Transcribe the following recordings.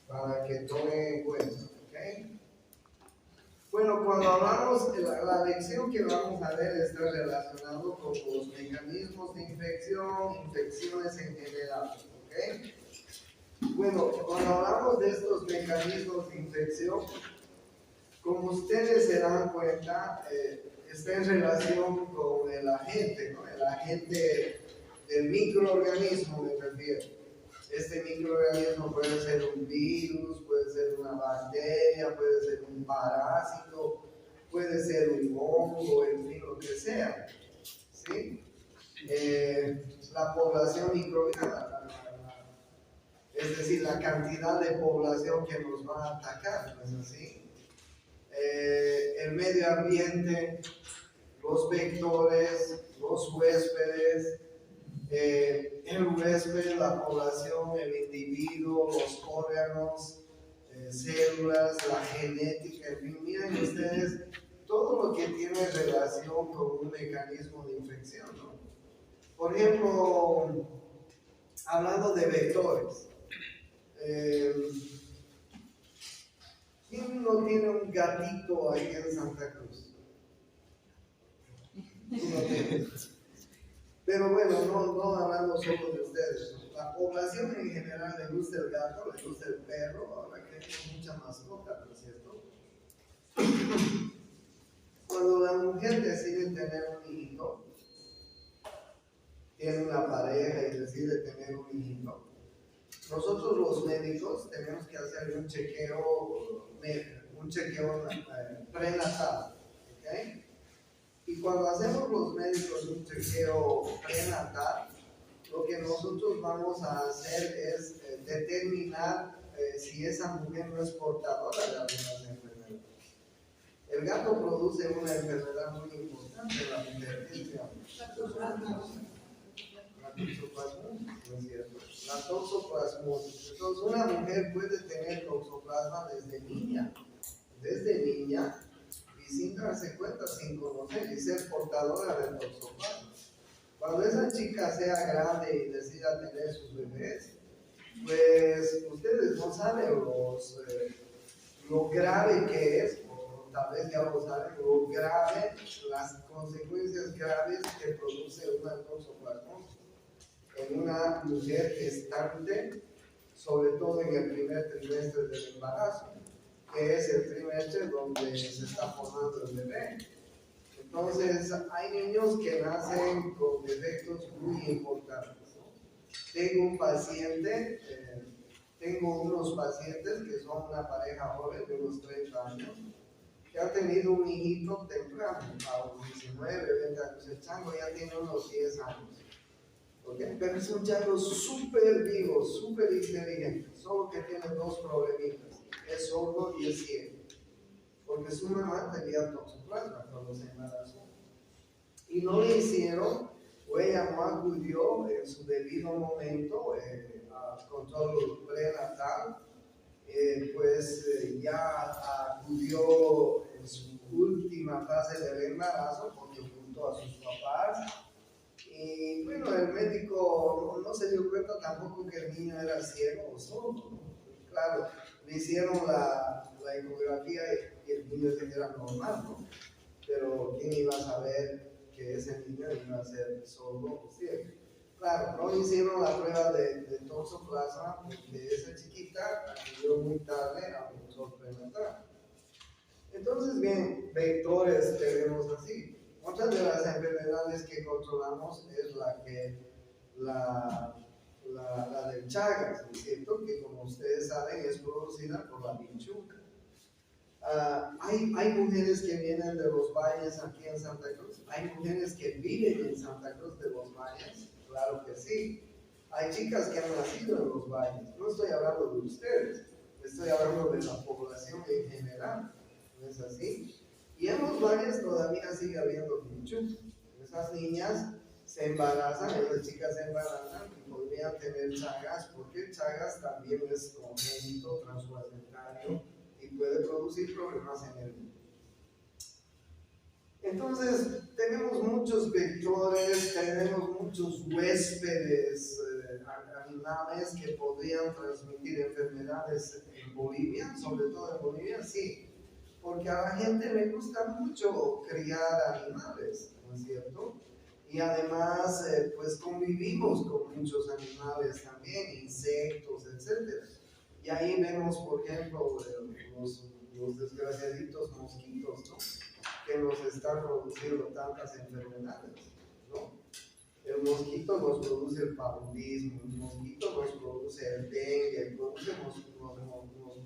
para que tome en cuenta. ¿Okay? Bueno, cuando hablamos, la lección que vamos a ver está relacionado con los mecanismos de infección, infecciones en general. ¿Okay? Bueno, cuando hablamos de estos mecanismos de infección, como ustedes se dan cuenta, está en relación con el agente, ¿no? El agente del microorganismo, me refiero. Este microorganismo puede ser un virus, puede ser una bacteria, puede ser un parásito, puede ser un hongo, en fin, lo que sea. ¿Sí? La población microbiana, es decir, la cantidad de población que nos va a atacar, ¿no es así? El medio ambiente, los vectores, los huéspedes, el huésped, la población, el individuo, los órganos, células, la genética, en fin, miren ustedes todo lo que tiene relación con un mecanismo de infección, ¿no? Por ejemplo, hablando de vectores, ¿quién no tiene un gatito ahí en Santa Cruz? No tiene. Pero bueno, no hablando solo de ustedes. La población en general le gusta el gato, le gusta el perro, ahora que hay mucha mascota, ¿no es cierto? Cuando la mujer decide tener un hijito, tiene una pareja y decide tener un hijito, nosotros los médicos tenemos que hacer un chequeo prenatal, ¿ok? Y cuando hacemos los médicos un chequeo prenatal, lo que nosotros vamos a hacer es determinar si esa mujer no es portadora de algunas enfermedades. El gato produce una enfermedad muy importante en la mujer, ¿qué se llama? La toxoplasmosis, ¿no es cierto? La toxoplasmosis. Entonces, una mujer puede tener toxoplasma desde niña, y sin darse cuenta, sin conocer y ser portadora del toxoplasma. Cuando esa chica sea grande y decida tener sus bebés, pues ustedes no saben lo grave que es, o tal vez ya lo saben, lo grave, las consecuencias graves que produce una toxoplasmosis en una mujer gestante, sobre todo en el primer trimestre del embarazo, que es el trimestre donde se está formando el bebé. Entonces, hay niños que nacen con defectos muy importantes, ¿no? Tengo unos pacientes que son una pareja joven de unos 30 años, que ha tenido un hijito temprano, a los 19, 20 años. El chango ya tiene unos 10 años. ¿Okay? Pero es un chango súper vivo, súper inteligente, solo que tiene dos problemitas: es sordo y es ciego, porque su mamá tenía toxoplasma cuando se embarazó y no le hicieron, o ella no acudió en su debido momento al control prenatal, ya acudió en su última fase del embarazo porque ocultó a sus papás. Y bueno, el médico no se dio cuenta tampoco que el niño era ciego o sordo, ¿no? Claro, le hicieron la ecografía y el niño era normal, ¿no? Pero ¿quién iba a saber que ese niño iba a ser sordo o ciego? Claro, no le hicieron la prueba de toxoplasma porque esa chiquita acudió muy tarde a un control prenatal. Entonces, bien, vectores tenemos así. Otra de las enfermedades que controlamos es la del Chagas, ¿no es cierto? Que como ustedes saben es producida por la vinchuca. Hay mujeres que vienen de los valles aquí en Santa Cruz, hay mujeres que viven en Santa Cruz de los valles, claro que sí. Hay chicas que han nacido en los valles, no estoy hablando de ustedes, estoy hablando de la población en general, ¿no es así? Y en los valles todavía sigue habiendo vinchuca. Esas niñas se embarazan, esas chicas se embarazan y podrían tener Chagas, porque Chagas también es congénito, transplacentario y puede producir problemas en el niño. Entonces, tenemos muchos vectores, tenemos muchos huéspedes animales que podrían transmitir enfermedades en Bolivia, sobre todo en Bolivia, sí, porque a la gente le gusta mucho criar animales, ¿no es cierto? Y además, pues convivimos con muchos animales también, insectos, etc. Y ahí vemos, por ejemplo, los desgraciaditos mosquitos, ¿no? Que nos están produciendo tantas enfermedades, ¿no? El mosquito nos produce el paludismo, el mosquito nos produce el dengue, nos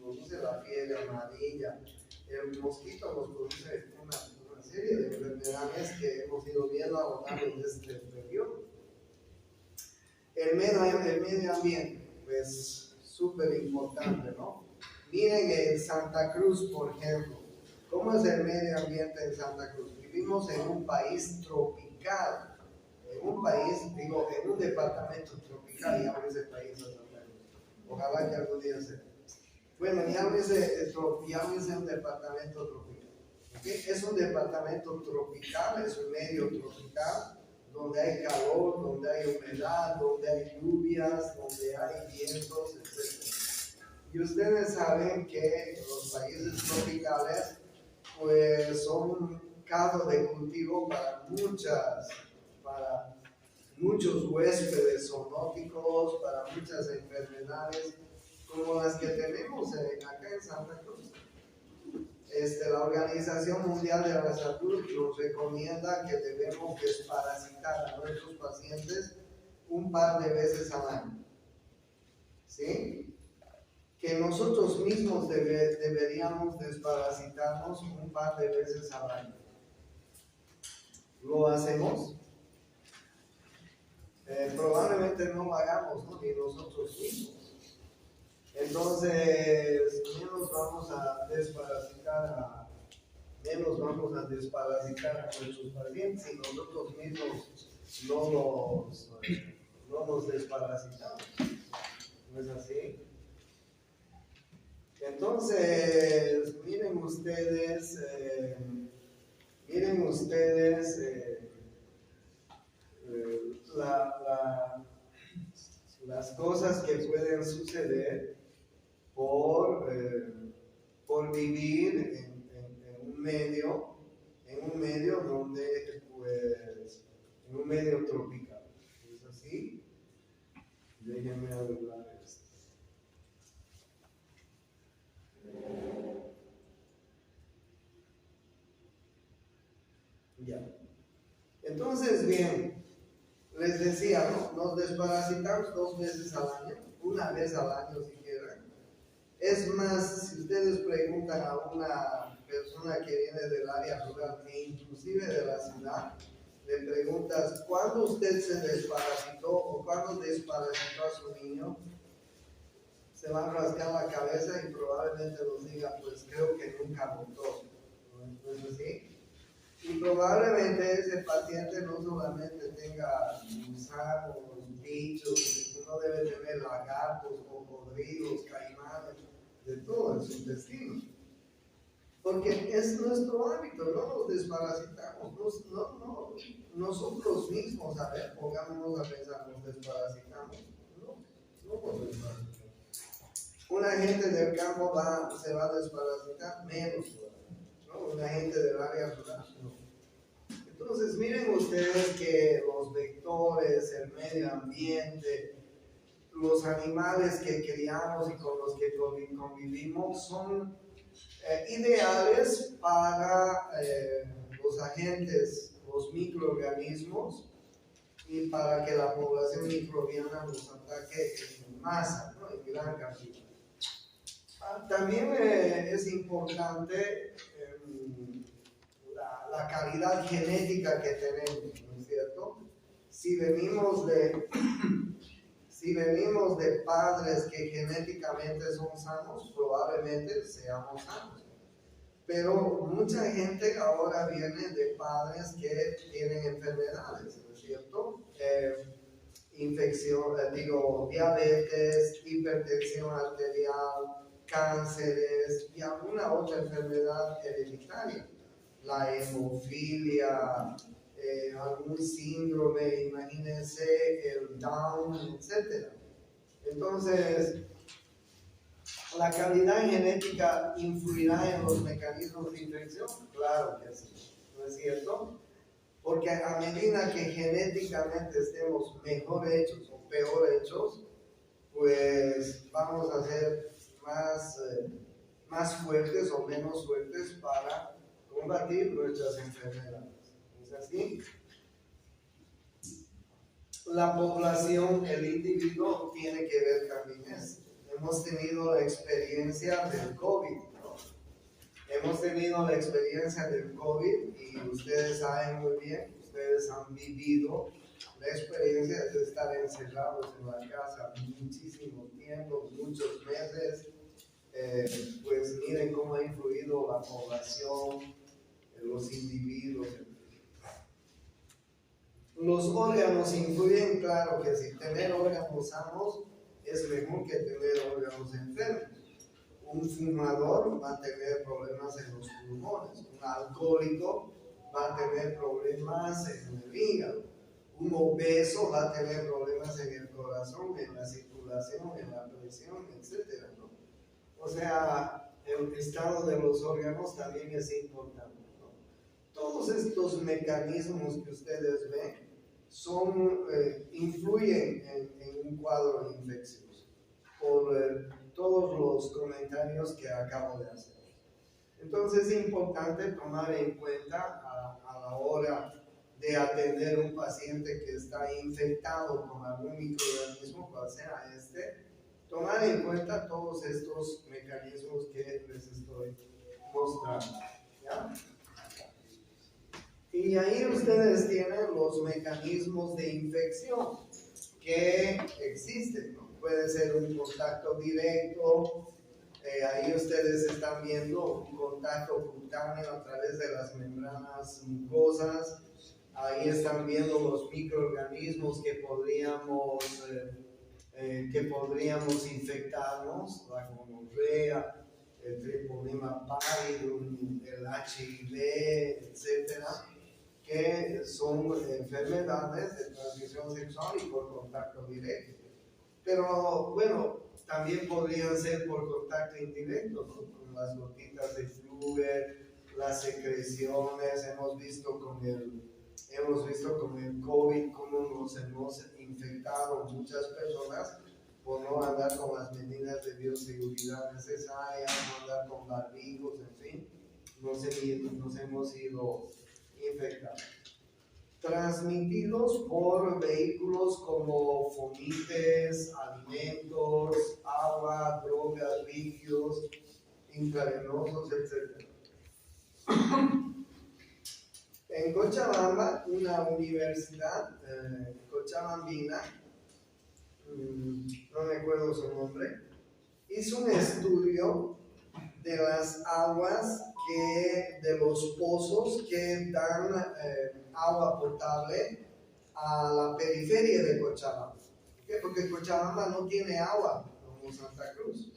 produce la fiebre amarilla, el mosquito nos produce una serie de enfermedades que hemos ido viendo a lo largo de este periodo. El medio ambiente, pues súper importante, ¿no? Miren en Santa Cruz, por ejemplo, ¿cómo es el medio ambiente en Santa Cruz? Vivimos en un país tropical. En un país, digo, en un departamento tropical, llámese país a Santa Cruz. Ojalá que algún día sea. Bueno, llámese un departamento tropical. ¿Okay? Es un departamento tropical, es un medio tropical, donde hay calor, donde hay humedad, donde hay lluvias, donde hay vientos, etc. Y ustedes saben que los países tropicales, pues son caldo de cultivo para muchos huéspedes zoonóticos, para muchas enfermedades como las que tenemos acá en Santa Cruz. La Organización Mundial de la Salud nos recomienda que debemos desparasitar a nuestros pacientes un par de veces al año. ¿Sí? Que nosotros mismos deberíamos desparasitarnos un par de veces al año. ¿Lo hacemos? Probablemente no lo hagamos, ¿no? Ni nosotros mismos. Entonces, menos vamos a desparasitar a nuestros pacientes si nosotros mismos no nos desparasitamos. ¿No es así? Entonces, miren ustedes las cosas que pueden suceder por vivir en un medio donde, pues, en un medio tropical. ¿Es así? Déjenme arreglar esto. Ya. Entonces, bien, les decía, ¿no? Nos desparasitamos 2 veces al año, una vez al año si quieren. Es más, si ustedes preguntan a una persona que viene del área rural e inclusive de la ciudad, le preguntas, ¿cuándo usted se desparasitó o cuándo desparasitó a su niño? Se va a rascar la cabeza y probablemente nos diga, pues creo que nunca notó. ¿No es así? Y probablemente ese paciente no solamente tenga gusanos, bichos, sino debe tener lagartos, cocodrilos, caimanes, de todo en su intestino. Porque es nuestro hábito, no nos desparasitamos, nosotros mismos, a ver, pongámonos a pensar, nos desparasitamos, no nos desparasitamos. Una gente del campo se va a desparasitar menos, ¿no? Una gente del área rural, no. Entonces, miren ustedes que los vectores, el medio ambiente, los animales que criamos y con los que convivimos son ideales para los agentes, los microorganismos, y para que la población microbiana los ataque en masa, ¿no? En gran cantidad. También es importante la calidad genética que tenemos, ¿no es cierto? Si venimos de padres que genéticamente son sanos, probablemente seamos sanos. Pero mucha gente ahora viene de padres que tienen enfermedades, ¿no es cierto? Diabetes, hipertensión arterial, cánceres y alguna otra enfermedad hereditaria. La hemofilia, algún síndrome, imagínense el Down, etc. Entonces, ¿La calidad genética influirá en los mecanismos de infección? Claro que sí, ¿no es cierto? Porque a medida que genéticamente estemos mejor hechos o peor hechos, pues vamos a ser más fuertes o menos fuertes para combatir nuestras enfermedades. ¿Es así? La población, el individuo, tiene que ver también eso. Hemos tenido la experiencia del COVID, ¿no? Hemos tenido la experiencia del COVID y ustedes saben muy bien, ustedes han vivido la experiencia de estar encerrados en la casa muchísimo tiempo, muchos meses. Pues miren cómo ha influido la población, los individuos. Los órganos influyen, claro que sí. Tener órganos sanos es mejor que tener órganos enfermos. Un fumador va a tener problemas en los pulmones, un alcohólico va a tener problemas en el hígado, un obeso va a tener problemas en el corazón, en la circulación, en la presión, etc., ¿no? O sea, el estado de los órganos también es importante, ¿no? Todos estos mecanismos que ustedes ven influyen en un cuadro infeccioso por todos los comentarios que acabo de hacer. Entonces es importante tomar en cuenta a la hora de atender a un paciente que está infectado con algún microorganismo, cual sea tomar en cuenta todos estos mecanismos que les estoy mostrando, ¿ya? Y ahí ustedes tienen los mecanismos de infección que existen, ¿no? Puede ser un contacto directo, ahí ustedes están viendo un contacto cutáneo a través de las membranas mucosas, ahí están viendo los microorganismos que podríamos infectarnos, la gonorrea, el treponema pallidum, el HIV, etcétera, que son enfermedades de transmisión sexual y por contacto directo. Pero bueno, también podrían ser por contacto indirecto, ¿no? Con las gotitas de flujo, las secreciones. Hemos visto con el COVID cómo nos hemos infectado muchas personas por no andar con las medidas de bioseguridad necesarias, no andar con barbijos, en fin, nos hemos ido infectados. Transmitidos por vehículos como fomites, alimentos, agua, drogas, líquidos, intravenosos, etc. En Cochabamba, una universidad cochabambina, no me acuerdo su nombre, hizo un estudio de las aguas de los pozos que dan agua potable a la periferia de Cochabamba. ¿Por qué? Porque Cochabamba no tiene agua como Santa Cruz,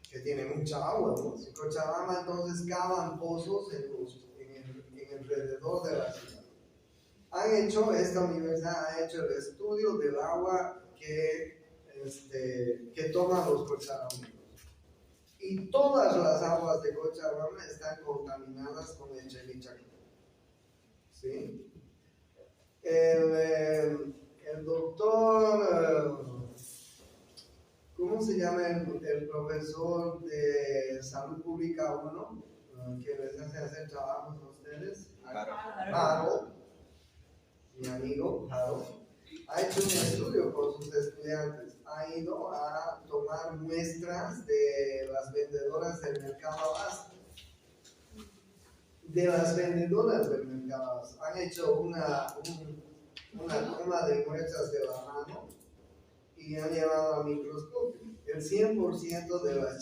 que tiene mucha agua, ¿no? En Cochabamba entonces cavan pozos en alrededor de la ciudad. Esta universidad ha hecho el estudio del agua que toman los cochabambinos. Y todas las aguas de Cochabamba están contaminadas con el chemichacón. ¿Sí? El doctor, ¿cómo se llama el profesor de Salud Pública 1 que les hace hacer trabajos a ustedes? Harold, mi amigo Harold, ha hecho un estudio con sus estudiantes. Ha ido a tomar muestras de las vendedoras del mercado abasto. Han hecho una toma de muestras de la mano y han llevado al microscopio. El 100% de las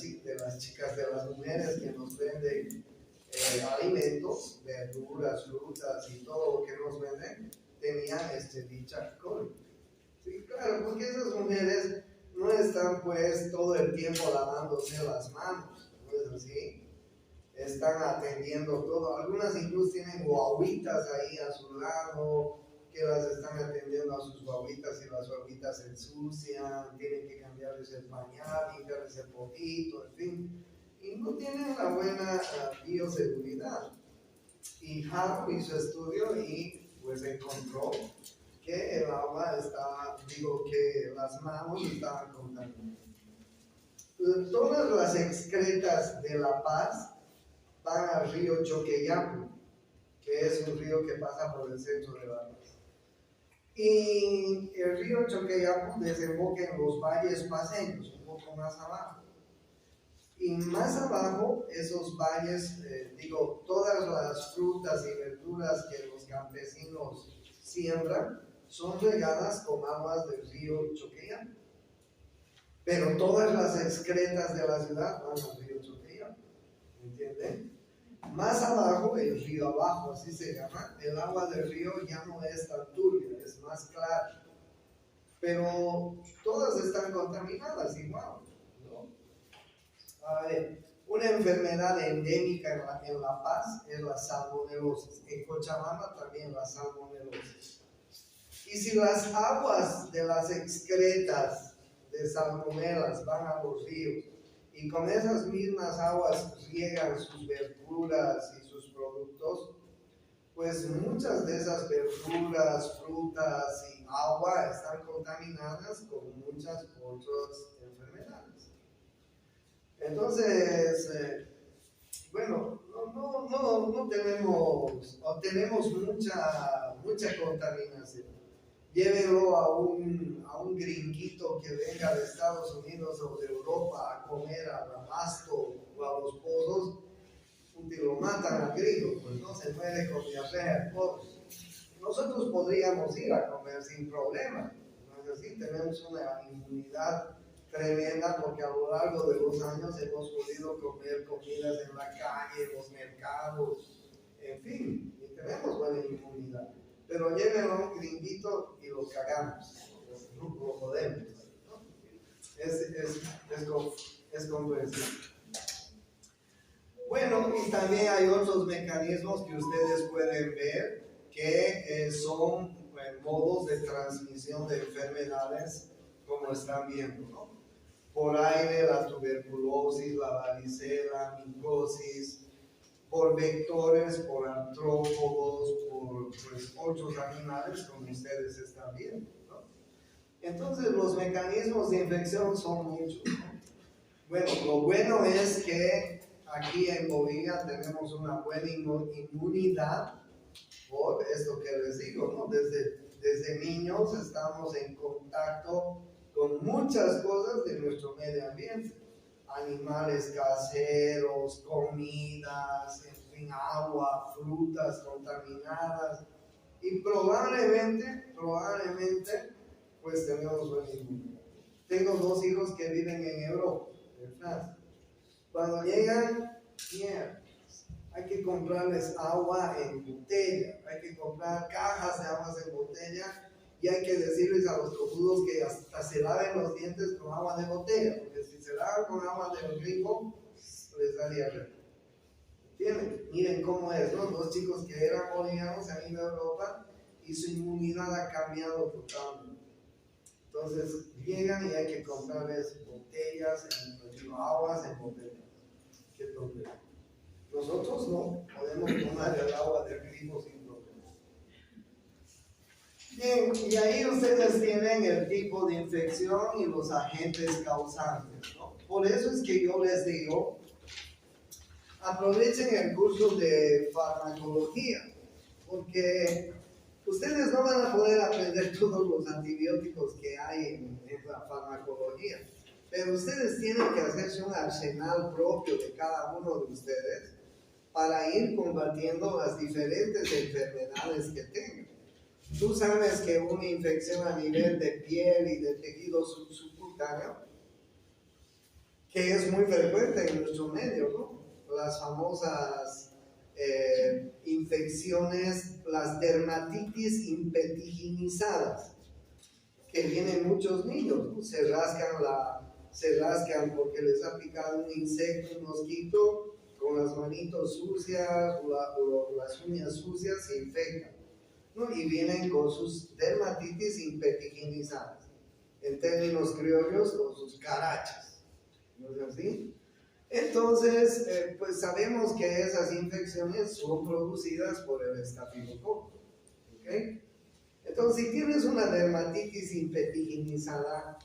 chicas, de las mujeres que nos venden alimentos, verduras, frutas y todo lo que nos venden, tenían dicha cólica. Sí, claro, porque esas mujeres no están pues todo el tiempo lavándose las manos, ¿no es así? Están atendiendo todo. Algunas incluso tienen guaguitas ahí a su lado que las están atendiendo a sus guaguitas y las guaguitas se ensucian, tienen que cambiarles el pañal, limpiarles el poquito, en fin, y no tienen la buena bioseguridad. Y Harvard hizo estudio y pues encontró que el agua que las manos estaban contaminadas. Todas las excretas de La Paz van al río Choqueyapu, que es un río que pasa por el centro de La Paz. Y el río Choqueyapu desemboca en los valles paseños, un poco más abajo. Y más abajo, esos valles, todas las frutas y verduras que los campesinos siembran son regadas con aguas del río Choqueyapu. Pero todas las excretas de la ciudad van al río Choqueyapu, ¿entienden? Más abajo, el río abajo, así se llama, el agua del río ya no es tan turbia, es más clara. Pero todas están contaminadas igual, ¿no? A ver, una enfermedad endémica en La Paz es la salmonelosis. En Cochabamba también la salmonelosis. Y si las aguas de las excretas de salmonelas van a los ríos y con esas mismas aguas riegan sus verduras y sus productos, pues muchas de esas verduras, frutas y agua están contaminadas con muchas otras enfermedades. Entonces, no tenemos mucha contaminación. Llévenlo a un gringuito que venga de Estados Unidos o de Europa a comer al abasto o a los pozos, y lo matan al gringo, pues no se muere con diarrea el pobre. Nosotros podríamos ir a comer sin problema, ¿no es así? Tenemos una inmunidad tremenda porque a lo largo de los años hemos podido comer comidas en la calle, en los mercados, en fin, y tenemos buena inmunidad. Pero llévenlo a un gringuito y lo cagamos, lo jodemos, ¿no? Es comprensible. Bueno, y también hay otros mecanismos que ustedes pueden ver que son modos de transmisión de enfermedades, como están viendo, ¿no? Por aire, la tuberculosis, la varicela, micosis, por vectores, por artrópodos, por otros animales, como ustedes están viendo, ¿no? Entonces, los mecanismos de infección son muchos, ¿no? Bueno, lo bueno es que aquí en Bolivia tenemos una buena inmunidad por esto que les digo, ¿no? Desde niños estamos en contacto con muchas cosas de nuestro medio ambiente. Animales caseros, comidas, en fin, agua, frutas contaminadas. Y probablemente, pues tenemos buena inmunidad. Tengo 2 hijos que viven en Europa, en Francia. Cuando llegan, hay que comprarles agua en botella, hay que comprar cajas de aguas en botella y hay que decirles a los cojudos que hasta se laven los dientes con agua de botella, porque si se lavan con agua del grifo, les da diarrea. ¿Entienden? Miren cómo es, ¿no? 2 chicos que eran bolivianos han ido a Europa y su inmunidad ha cambiado totalmente. Entonces llegan y hay que comprarles botellas, aguas en botella. ¿Qué problema? Nosotros no podemos tomar el agua del grifo sin problema. Bien, y ahí ustedes tienen el tipo de infección y los agentes causantes, ¿no? Por eso es que yo les digo, aprovechen el curso de farmacología, porque ustedes no van a poder aprender todos los antibióticos que hay en la farmacología, pero ustedes tienen que hacerse un arsenal propio de cada uno de ustedes para ir combatiendo las diferentes enfermedades que tengan. Tú sabes que una infección a nivel de piel y de tejido subcutáneo, que es muy frecuente en nuestro medio, ¿no? Las famosas infecciones, las dermatitis impetiginizadas, que vienen muchos niños, ¿no? Se rascan porque les ha picado un insecto, un mosquito, con las manitos sucias, las uñas sucias, se infectan. ¿no? Y vienen con sus dermatitis impetiginizantes, en términos criollos, con sus carachas, ¿no es así? Entonces, pues sabemos que esas infecciones son producidas por el estafilococo, ¿ok? Entonces, si tienes una dermatitis impetiginizada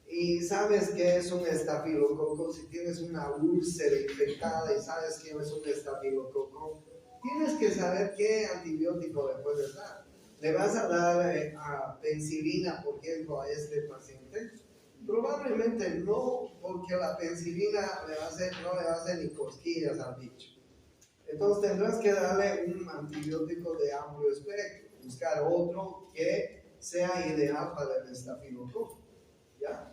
y sabes que es un estafilococo, si tienes una úlcera infectada y sabes que es un estafilococo, tienes que saber qué antibiótico le puedes dar. ¿Le vas a dar a penicilina, por ejemplo, a este paciente? Probablemente no, porque la penicilina no le va a hacer ni cosquillas al bicho. Entonces tendrás que darle un antibiótico de amplio espectro, buscar otro que sea ideal para el estafilococo, ¿ya?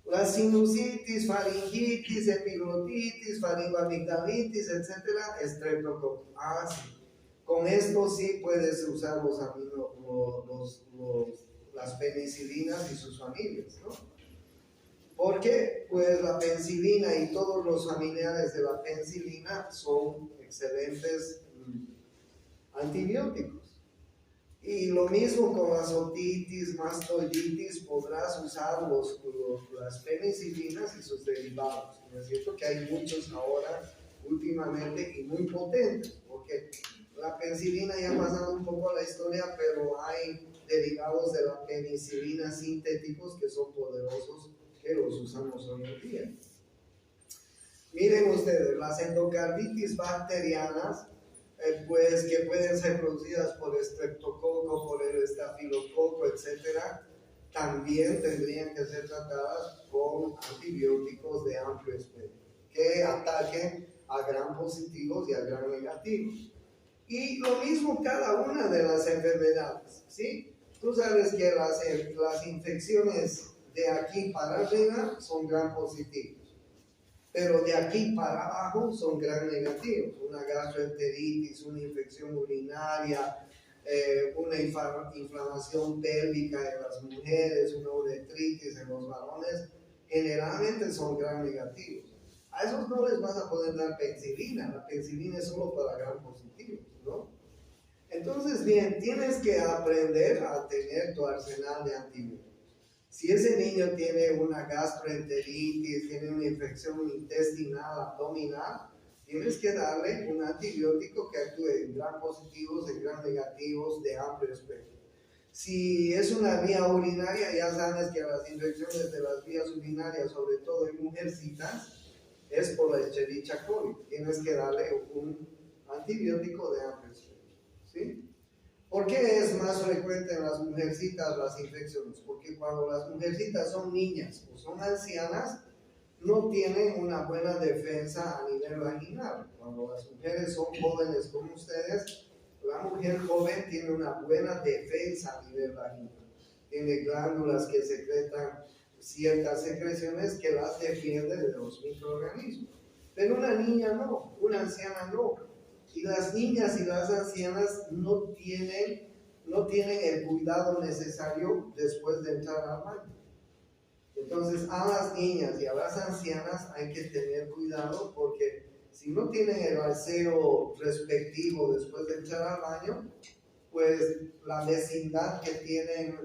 La sinusitis, faringitis, epiglotitis, faringoamigdalitis, etcétera, estreptococo. Ah, sí. Con esto sí puedes usar las penicilinas y sus familias, ¿no? Porque pues la penicilina y todos los familiares de la penicilina son excelentes antibióticos. Y lo mismo con las otitis, mastoiditis, podrás usar las penicilinas y sus derivados. ¿No es cierto? Que hay muchos ahora, últimamente, y muy potentes, porque la penicilina ya ha pasado un poco a la historia, pero hay derivados de la penicilina sintéticos que son poderosos, que los usamos hoy en día. Miren ustedes, las endocarditis bacterianas, pues que pueden ser producidas por estreptococo, por el estafilococo, etcétera, también tendrían que ser tratadas con antibióticos de amplio espectro que ataquen a gram positivos y a gram negativos. Y lo mismo cada una de las enfermedades, ¿sí? Tú sabes que las infecciones de aquí para arriba son gram positivos, pero de aquí para abajo son gram negativos. Una gastroenteritis, una infección urinaria, una inflamación pélvica en las mujeres, una uretritis en los varones, generalmente son gram negativos. A esos no les vas a poder dar penicilina, la penicilina es solo para gram positivos, ¿no? Entonces, bien, tienes que aprender a tener tu arsenal de antibióticos. Si ese niño tiene una gastroenteritis, tiene una infección intestinal, abdominal, tienes que darle un antibiótico que actúe en gram positivos, en gram negativos, de amplio espectro. Si es una vía urinaria, ya sabes que las infecciones de las vías urinarias, sobre todo en mujercitas, es por la Escherichia coli. Tienes que darle un antibiótico de amplio espectro, ¿sí? ¿Por qué es más frecuente en las mujercitas las infecciones? Porque cuando las mujercitas son niñas o son ancianas, no tienen una buena defensa a nivel vaginal. Cuando las mujeres son jóvenes como ustedes, la mujer joven tiene una buena defensa a nivel vaginal. Tiene glándulas que secretan ciertas secreciones que las defienden de los microorganismos. Pero una niña no, una anciana no. Y las niñas y las ancianas no tienen el cuidado necesario después de entrar al baño. Entonces, a las niñas y a las ancianas hay que tener cuidado, porque si no tienen el aseo respectivo después de entrar al baño, pues la vecindad que tienen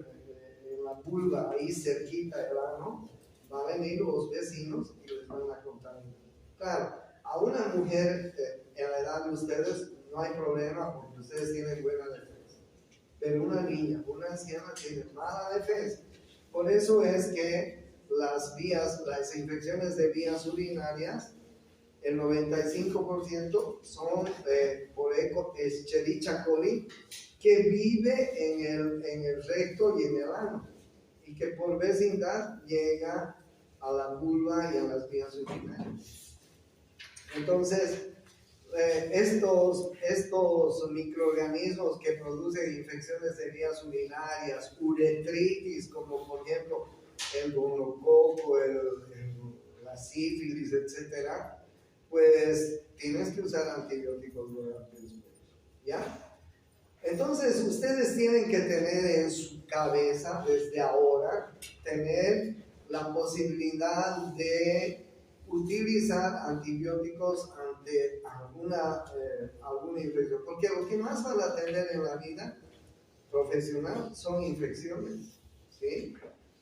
en la vulva, ahí cerquita del ano, va a venir los vecinos y les van a contaminar. Claro, a una mujer en la edad de ustedes no hay problema porque ustedes tienen buena defensa, pero una niña, una anciana tiene mala defensa. Por eso es que las infecciones de vías urinarias, el 95% son por Escherichia coli, que vive en el recto y en el ano, y que por vecindad llega a la vulva y a las vías urinarias. Entonces, estos microorganismos que producen infecciones de vías urinarias, uretritis, como por ejemplo el gonococo, la sífilis, etcétera, pues tienes que usar antibióticos durante el espectro, ¿ya? Entonces, ustedes tienen que tener en su cabeza, desde ahora, tener la posibilidad de utilizar antibióticos ante alguna infección. Porque lo que más van a tener en la vida profesional son infecciones, ¿sí?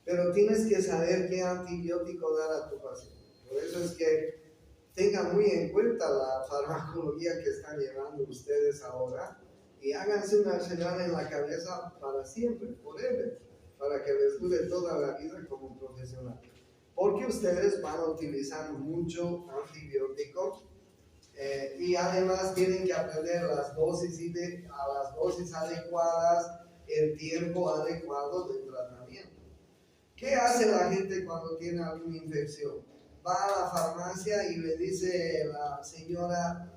Pero tienes que saber qué antibiótico dar a tu paciente. Por eso es que tengan muy en cuenta la farmacología que están llevando ustedes ahora y háganse un arsenal en la cabeza para siempre, forever, para que les dure toda la vida como profesional. Porque ustedes van a utilizar mucho antibiótico y además tienen que aprender las dosis a las dosis adecuadas, el tiempo adecuado de tratamiento. ¿Qué hace la gente cuando tiene alguna infección? Va a la farmacia y le dice la señora,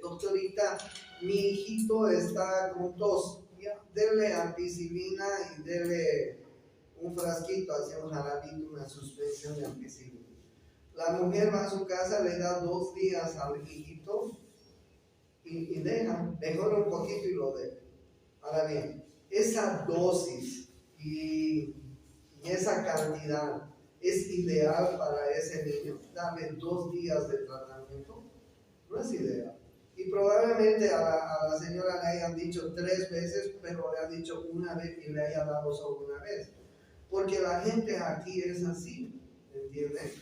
doctorita, mi hijito está con tos, dele ampicilina y dele un frasquito, hacia un jarabito, una suspensión de ampicilina. La mujer va a su casa, le da 2 días al hijito y deja, mejora un poquito y lo deja. Ahora bien, esa dosis y esa cantidad es ideal para ese niño. Darle 2 días de tratamiento no es ideal. Y probablemente a la señora le hayan dicho 3 veces, pero le han dicho una vez y le haya dado solo una vez. Porque la gente aquí es así, ¿entiendes?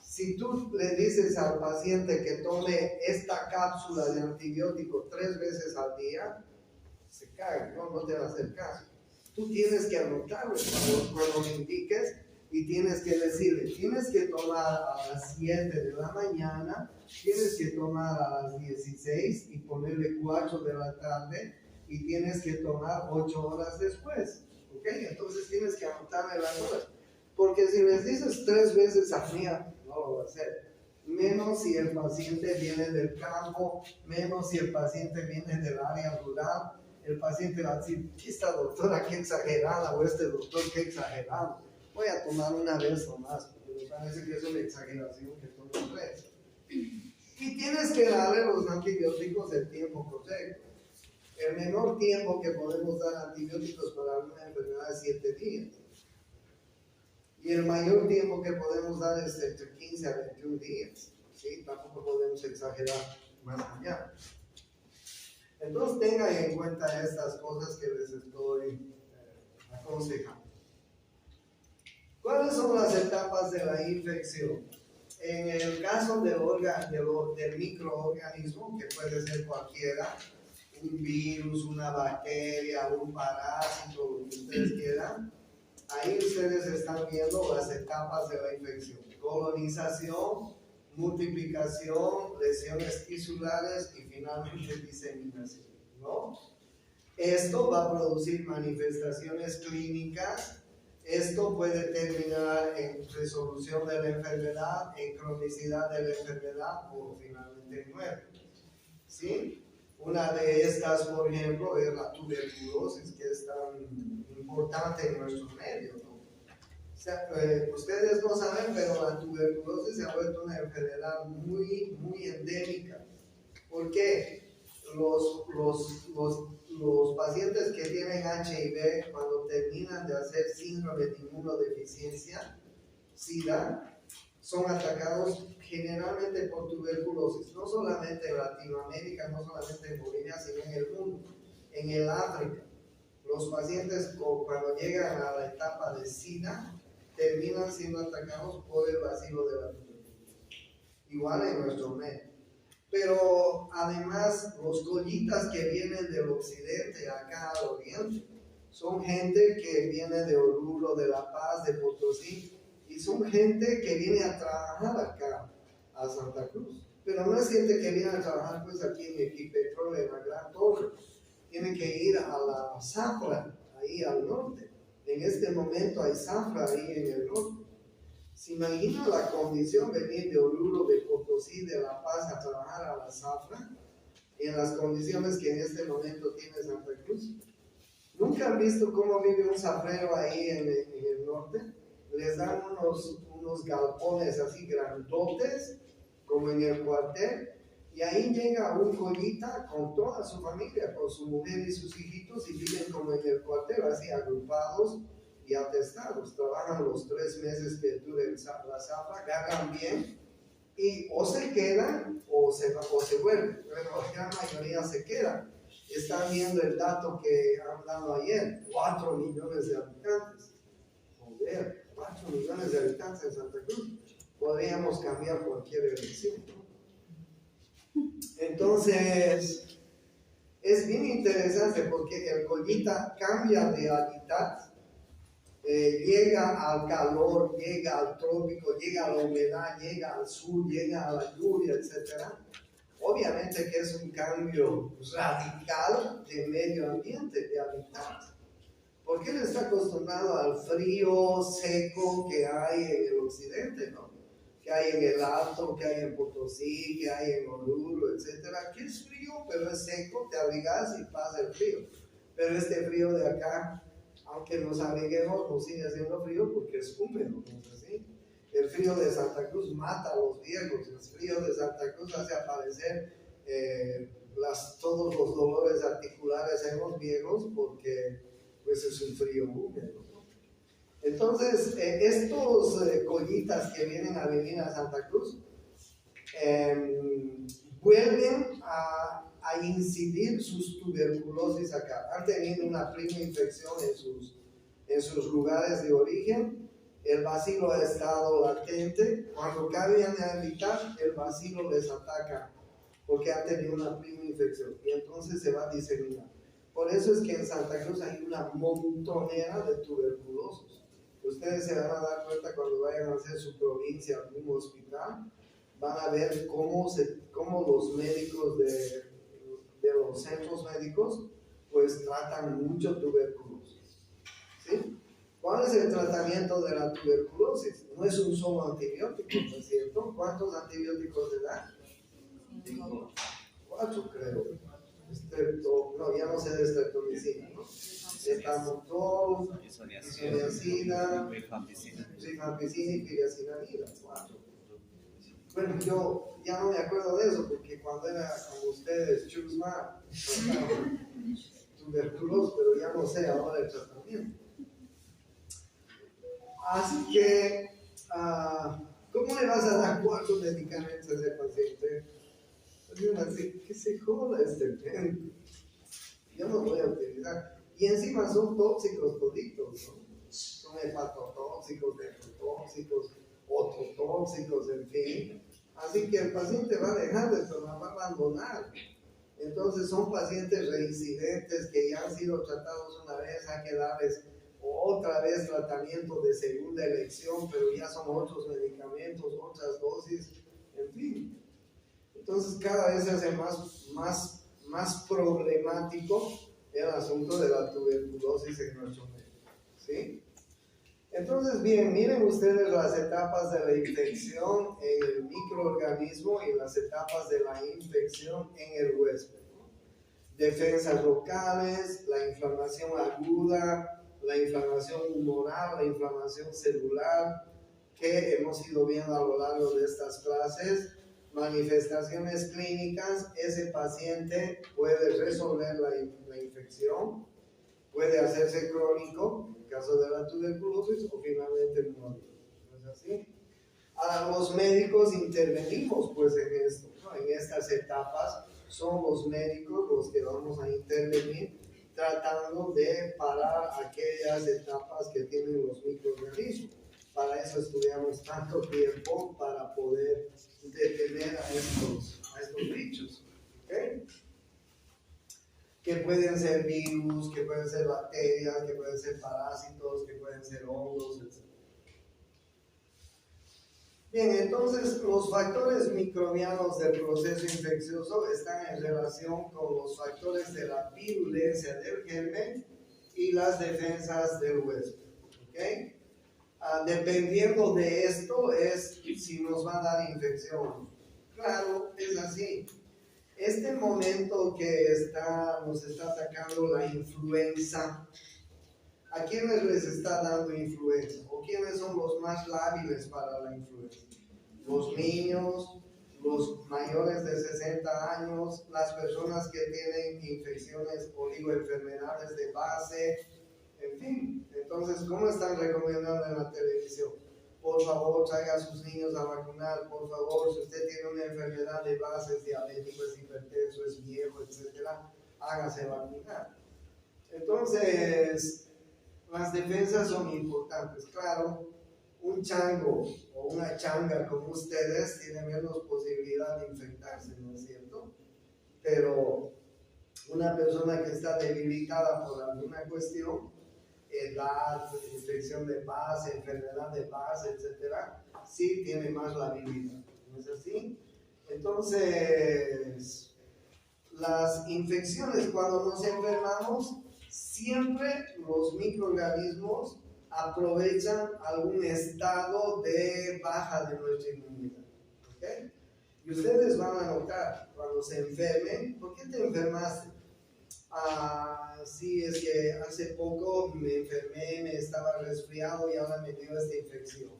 Si tú le dices al paciente que tome esta cápsula de antibiótico 3 veces al día, se cae, no te va a hacer caso. Tú tienes que anotarlo cuando lo indiques y tienes que decirle, tienes que tomar a las 7 de la mañana, tienes que tomar a las 16 y ponerle 4 de la tarde y tienes que tomar 8 horas después. ¿Ok? Entonces tienes que anotarle las horas. Porque si les dices 3 veces al día, no lo va a hacer. Menos si el paciente viene del campo, menos si el paciente viene del área rural. El paciente va a decir, esta doctora qué exagerada, o este doctor qué exagerado. Voy a tomar una vez o más, porque me parece que es una exageración que tome 3. Y tienes que darle los antibióticos el tiempo correcto. El menor tiempo que podemos dar antibióticos para alguna enfermedad es 7 días. Y el mayor tiempo que podemos dar es entre 15 a 21 días. ¿Sí? Tampoco podemos exagerar más allá. Entonces tengan en cuenta estas cosas que les estoy aconsejando. ¿Cuáles son las etapas de la infección? En el caso del microorganismo, que puede ser cualquiera, un virus, una bacteria, un parásito, lo que ustedes quieran, ahí ustedes están viendo las etapas de la infección: colonización, multiplicación, lesiones tisulares y finalmente diseminación, ¿no? Esto va a producir manifestaciones clínicas. Esto puede terminar en resolución de la enfermedad, en cronicidad de la enfermedad o finalmente en muerte. ¿Sí? Una de estas, por ejemplo, es la tuberculosis, que es tan importante en nuestro medio, ¿no? O sea, ustedes no saben, pero la tuberculosis se ha vuelto una enfermedad muy, muy endémica. ¿Por qué? Los pacientes que tienen HIV, cuando terminan de hacer síndrome de inmunodeficiencia, SIDA, son atacados generalmente por tuberculosis, no solamente en Latinoamérica, no solamente en Bolivia, sino en el mundo, en el África. Los pacientes cuando llegan a la etapa de SIDA terminan siendo atacados por el bacilo de la tuberculosis. Igual en nuestro medio. Pero además los collitas que vienen del occidente acá al oriente son gente que viene de Oruro, de La Paz, de Potosí, y son gente que viene a trabajar acá a Santa Cruz. Pero no es gente que viene a trabajar pues aquí en Equipetrol, en la Gran Torre. Tienen que ir a la zafra, ahí al norte. En este momento hay zafra ahí en el norte. ¿Se imagina la condición venir de Oruro, de Potosí, de La Paz a trabajar a la zafra en las condiciones que en este momento tiene Santa Cruz? ¿Nunca han visto cómo vive un zafrero ahí en el norte? Les dan unos galpones así grandotes, como en el cuartel, y ahí llega un collita con toda su familia, con su mujer y sus hijitos, y viven como en el cuartel, así agrupados y atestados. Trabajan los 3 meses que dure la zafra, ganan bien, y o se quedan o se vuelven, pero la gran mayoría se quedan. están viendo el dato que han dado ayer, 4 millones de habitantes. Joder, 4 millones de habitantes en Santa Cruz. Podríamos cambiar cualquier elección. Entonces, es bien interesante porque el Collita cambia de hábitat, llega al calor, llega al trópico, llega a la humedad, llega al sur, llega a la lluvia, etc. Obviamente que es un cambio radical de medio ambiente, de hábitat. Porque él está acostumbrado al frío seco que hay en el occidente, ¿no? Que hay en el Alto, que hay en Potosí, que hay en Oruro, etcétera, que es frío, pero es seco, te abrigas y pasa el frío. Pero este frío de acá, aunque nos abriguemos, nos sigue haciendo frío porque es húmedo, ¿no es así? El frío de Santa Cruz mata a los viejos, el frío de Santa Cruz hace aparecer todos los dolores articulares en los viejos porque pues es un frío húmedo. Entonces, estos collitas que vienen a venir a Santa Cruz vuelven a incidir sus tuberculosis acá. Han tenido una prima infección en sus lugares de origen. El bacilo ha estado latente. Cuando cambian de hábitat, el bacilo les ataca porque han tenido una prima infección y entonces se va a diseminar. Por eso es que en Santa Cruz hay una montonera de tuberculosos. Ustedes se van a dar cuenta cuando vayan a hacer su provincia algún hospital, van a ver cómo los médicos de los centros médicos pues tratan mucho tuberculosis. ¿Sí? ¿Cuál es el tratamiento de la tuberculosis? No es un solo antibiótico, ¿no es cierto? ¿Cuántos antibióticos se dan? 4 creo. No, ya no sé de streptomicina, ¿no? Etamotol, isoniazida, rifampicina y piracinamida. 4. Bueno, yo ya no me acuerdo de eso porque cuando era como ustedes, chusma, tuberculosis, pero ya no sé ahora el tratamiento. Así que, ¿cómo le vas a dar 4 medicamentos a ese paciente? Así que se joda este médico. Yo no voy a utilizar. Y encima son tóxicos toditos, ¿no? Son hepatotóxicos, nefrotóxicos, ototóxicos, en fin. Así que el paciente va a dejar de tomar, va a abandonar. Entonces son pacientes reincidentes que ya han sido tratados una vez, hay que darles otra vez tratamiento de segunda elección, pero ya son otros medicamentos, otras dosis, en fin. Entonces cada vez se hace más problemático el asunto de la tuberculosis en nuestro medio, ¿sí? Entonces, bien, miren ustedes las etapas de la infección en el microorganismo y las etapas de la infección en el huésped, ¿no? Defensas locales, la inflamación aguda, la inflamación humoral, la inflamación celular, que hemos ido viendo a lo largo de estas clases. Manifestaciones clínicas, ese paciente puede resolver la infección, puede hacerse crónico, en el caso de la tuberculosis, o finalmente morir. ¿No es así? Los médicos intervenimos pues en esto, ¿no? En estas etapas son los médicos los que vamos a intervenir tratando de parar aquellas etapas que tienen los microorganismos. Para eso estudiamos tanto tiempo para poder detener a estos bichos, ¿okay? Que pueden ser virus, que pueden ser bacterias, que pueden ser parásitos, que pueden ser hongos, etc. Bien, entonces los factores microbianos del proceso infeccioso están en relación con los factores de la virulencia del germen y las defensas del huésped, ¿ok? Dependiendo de esto es si nos va a dar infección. Claro, es así. Este momento que nos está atacando la influenza, ¿a quiénes les está dando influenza? ¿O quiénes son los más lábiles para la influenza? Los niños, los mayores de 60 años, las personas que tienen infecciones o enfermedades de base, en fin. Entonces, ¿cómo están recomendando en la televisión? Por favor, traiga a sus niños a vacunar. Por favor, si usted tiene una enfermedad de base, es diabético, es hipertenso, es viejo, etc., hágase vacunar. Entonces, las defensas son importantes. Claro, un chango o una changa como ustedes tiene menos posibilidad de infectarse, ¿no es cierto? Pero una persona que está debilitada por alguna cuestión, edad, infección de base, enfermedad de base, etcétera, sí tiene más la habilidad, ¿no es así? Entonces, las infecciones, cuando nos enfermamos, siempre los microorganismos aprovechan algún estado de baja de nuestra inmunidad. ¿Okay? Y ustedes van a notar cuando se enfermen, ¿por qué te enfermaste? Sí, es que hace poco me enfermé, me estaba resfriado y ahora me dio esta infección.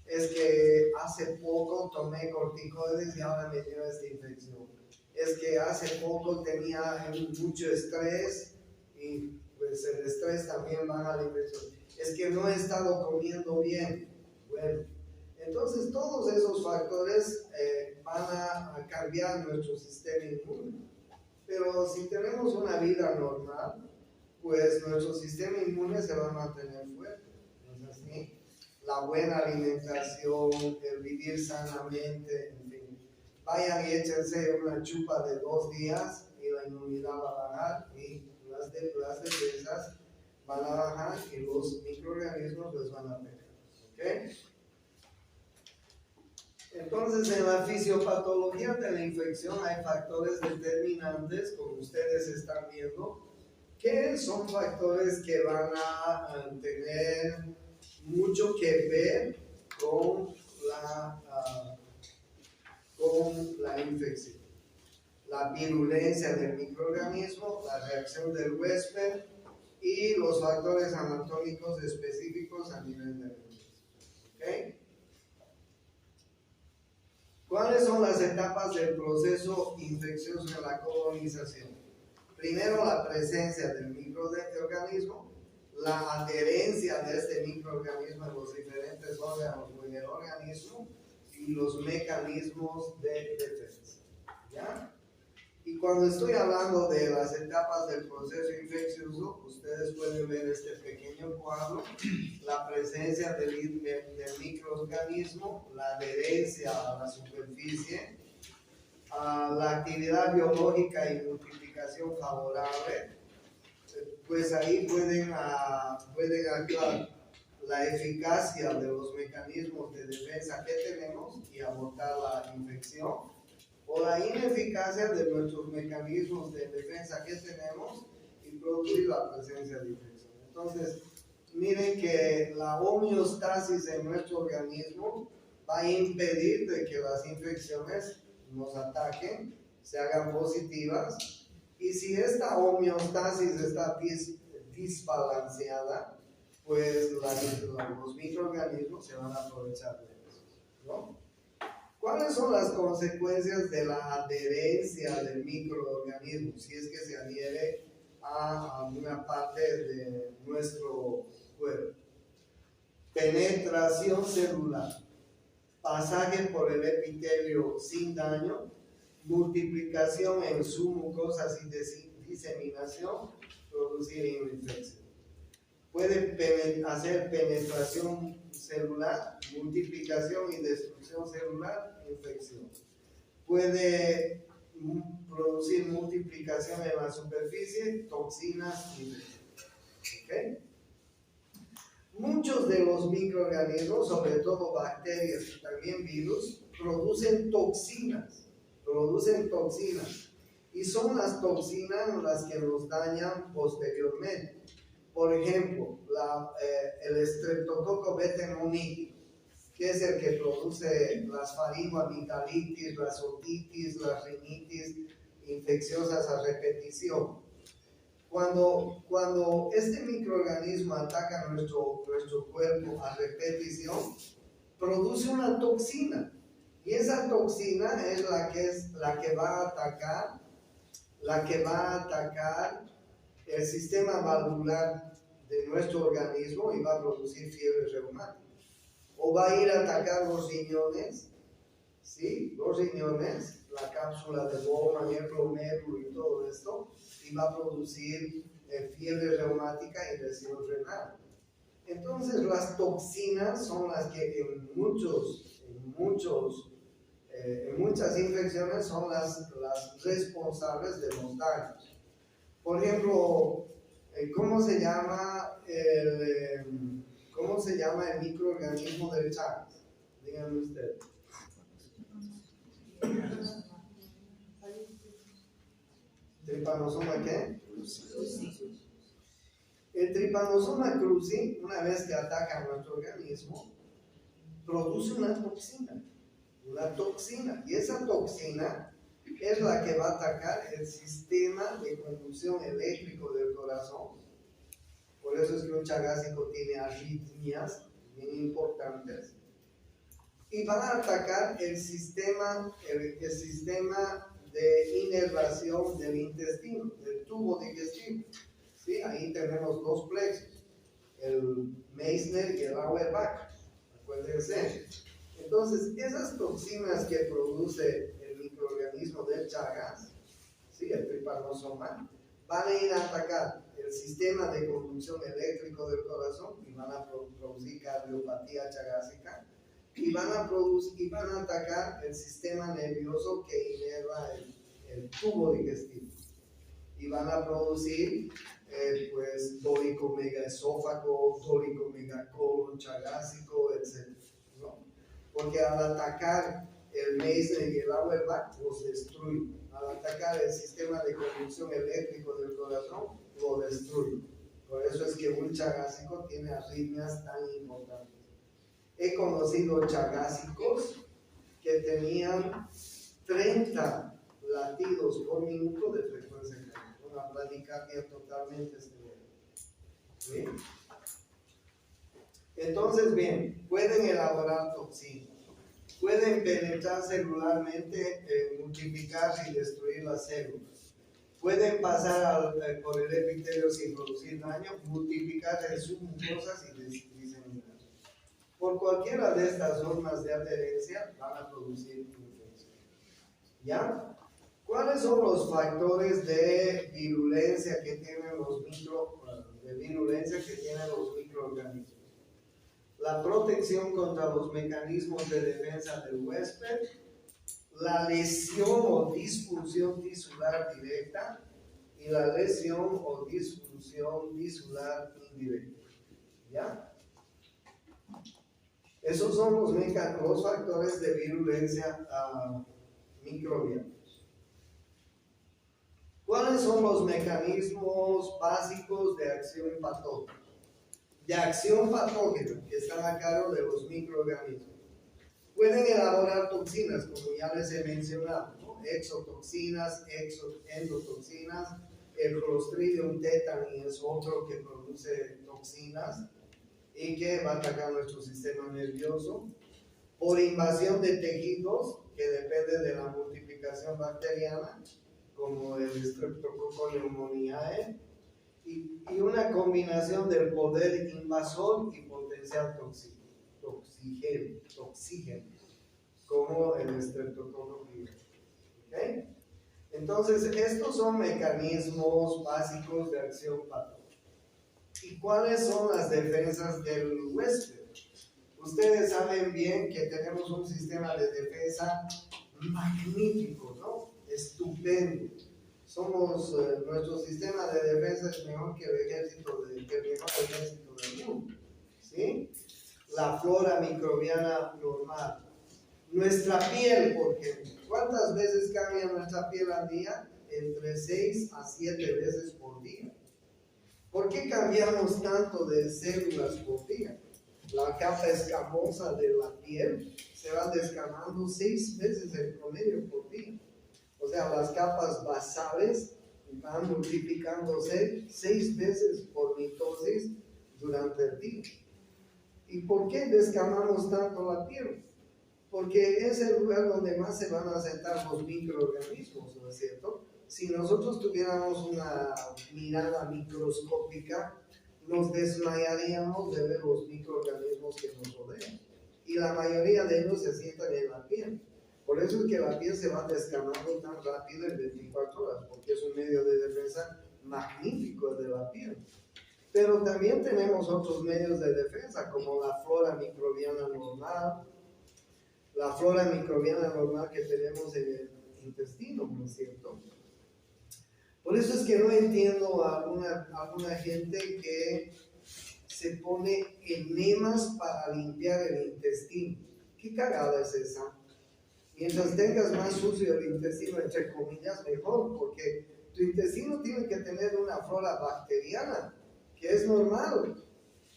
Es que hace poco tomé corticoides y ahora me dio esta infección. Es que hace poco tenía mucho estrés y pues el estrés también baja la infección. Es que no he estado comiendo bien. Bueno, entonces todos esos factores van a cambiar nuestro sistema inmune. Pero si tenemos una vida normal, pues nuestro sistema inmune se va a mantener fuerte. ¿No es así? La buena alimentación, el vivir sanamente, en fin. Vayan y échense una chupa de 2 días y la inmunidad va a bajar y las defensas van a bajar y los microorganismos les van a pegar. ¿Ok? Entonces, en la fisiopatología de la infección hay factores determinantes, como ustedes están viendo, que son factores que van a tener mucho que ver con la infección. La virulencia del microorganismo, la reacción del huésped y los factores anatómicos específicos a nivel nervioso. ¿Okay? ¿Cuáles son las etapas del proceso infeccioso en la colonización? Primero, la presencia del microorganismo, la adherencia de este microorganismo en los diferentes órganos del organismo y los mecanismos de defensa. ¿Ya? Y cuando estoy hablando de las etapas del proceso infeccioso, ustedes pueden ver este pequeño cuadro, la presencia del microorganismo, la adherencia a la superficie, la actividad biológica y multiplicación favorable, pues ahí pueden actuar la eficacia de los mecanismos de defensa que tenemos y abortar la infección, o la ineficacia de nuestros mecanismos de defensa que tenemos y producir la presencia de infección. Entonces, miren que la homeostasis en nuestro organismo va a impedir de que las infecciones nos ataquen, se hagan positivas, y si esta homeostasis está desbalanceada, pues los microorganismos se van a aprovechar de eso, ¿no? ¿Cuáles son las consecuencias de la adherencia del microorganismo si es que se adhiere a alguna parte de nuestro cuerpo? Penetración celular, pasaje por el epitelio sin daño, multiplicación en su mucosas y diseminación, producir infección. Puede hacer penetración celular, multiplicación y destrucción celular, infección. Puede producir multiplicación en la superficie, toxinas, infección. ¿Okay? Muchos de los microorganismos, sobre todo bacterias y también virus, producen toxinas. Y son las toxinas las que nos dañan posteriormente. Por ejemplo, el Streptococcus pneumoniae, que es el que produce las faringoamigdalitis, las otitis, las rinitis infecciosas a repetición. Cuando este microorganismo ataca nuestro cuerpo a repetición, produce una toxina. Y esa toxina es la que va a atacar el sistema valvular de nuestro organismo y va a producir fiebre reumática. O va a ir a atacar los riñones, ¿sí? Los riñones, la cápsula de Bowman, el glomérulo y todo esto, y va a producir fiebre reumática y lesión renal. Entonces las toxinas son las que en muchas infecciones son las responsables de los daños. Por ejemplo, ¿cómo se llama el microorganismo del Chagas? Díganme ustedes. ¿Trypanosoma qué? El Trypanosoma cruzi, una vez que ataca a nuestro organismo, produce una toxina, y esa toxina es la que va a atacar el sistema de conducción eléctrico del corazón. Por eso es que un chagásico tiene arritmias bien importantes, y van a atacar el sistema de inervación del intestino, del tubo digestivo. ¿Sí? Ahí tenemos dos plexos, el Meissner y el Auerbach, acuérdense. Entonces, esas toxinas que produce el microorganismo del Chagas, ¿sí? El Trypanosoma, van a ir a atacar el sistema de conducción eléctrico del corazón y van a producir cardiopatía chagásica, y van a atacar el sistema nervioso que inerva el tubo digestivo, y van a producir dolicomegaesófago, dolicomegacolon chagásico, etc. ¿No? Porque al atacar el Meissner y el Auerbach los destruye. Al atacar el sistema de conducción eléctrico del corazón lo destruye. Por eso es que un chagásico tiene arritmias tan importantes. He conocido chagásicos que tenían 30 latidos por minuto de frecuencia cardíaca, una bradicardia totalmente severa. ¿Sí? Entonces, bien, pueden elaborar toxinas, pueden penetrar celularmente, multiplicarse y destruir las células, pueden pasar por el epitelio sin producir daño, multiplicarse en sus mucosas y diseminar. Por cualquiera de estas formas de adherencia van a producir infección. ¿Ya? ¿Cuáles son los factores de virulencia que tienen los microorganismos? La protección contra los mecanismos de defensa del huésped, la lesión o disfunción tisular directa y la lesión o disfunción tisular indirecta. ¿Ya? Esos son los factores de virulencia microbiana. ¿Cuáles son los mecanismos básicos de acción patógena? De acción patógena que están a cargo de los microorganismos. Pueden elaborar toxinas, como ya les he mencionado, ¿no? Exotoxinas, endotoxinas. El Clostridium tetani es otro que produce toxinas y que va a atacar nuestro sistema nervioso. Por invasión de tejidos, que depende de la multiplicación bacteriana, como el Streptococcus pneumoniae, y una combinación del poder invasor y potencial toxígeno, como el Streptococcus pneumoniae. ¿Okay? Entonces, estos son mecanismos básicos de acción patógena. ¿Y cuáles son las defensas del huésped? Ustedes saben bien que tenemos un sistema de defensa magnífico, ¿no? Estupendo. Nuestro sistema de defensa es mejor que el mejor ejército del mundo, ¿sí? La flora microbiana normal. Nuestra piel, por ejemplo. ¿Cuántas veces cambia nuestra piel al día? Entre 6 a 7 veces por día. ¿Por qué cambiamos tanto de células por día? La capa escamosa de la piel se va descamando 6 veces en promedio por día. O sea, las capas basales van multiplicándose 6 veces por mitosis durante el día. ¿Y por qué descamamos tanto la piel? Porque es el lugar donde más se van a sentar los microorganismos, ¿no es cierto? Si nosotros tuviéramos una mirada microscópica, nos desmayaríamos de ver los microorganismos que nos rodean. Y la mayoría de ellos se sientan en la piel. Por eso es que la piel se va descamando tan rápido en 24 horas, porque es un medio de defensa magnífico de la piel. Pero también tenemos otros medios de defensa, como la flora microbiana normal, que tenemos en el intestino, ¿no es cierto? Por eso es que no entiendo a alguna gente que se pone enemas para limpiar el intestino. ¿Qué cagada es esa? Mientras tengas más sucio el intestino, entre comillas, mejor, porque tu intestino tiene que tener una flora bacteriana, que es normal.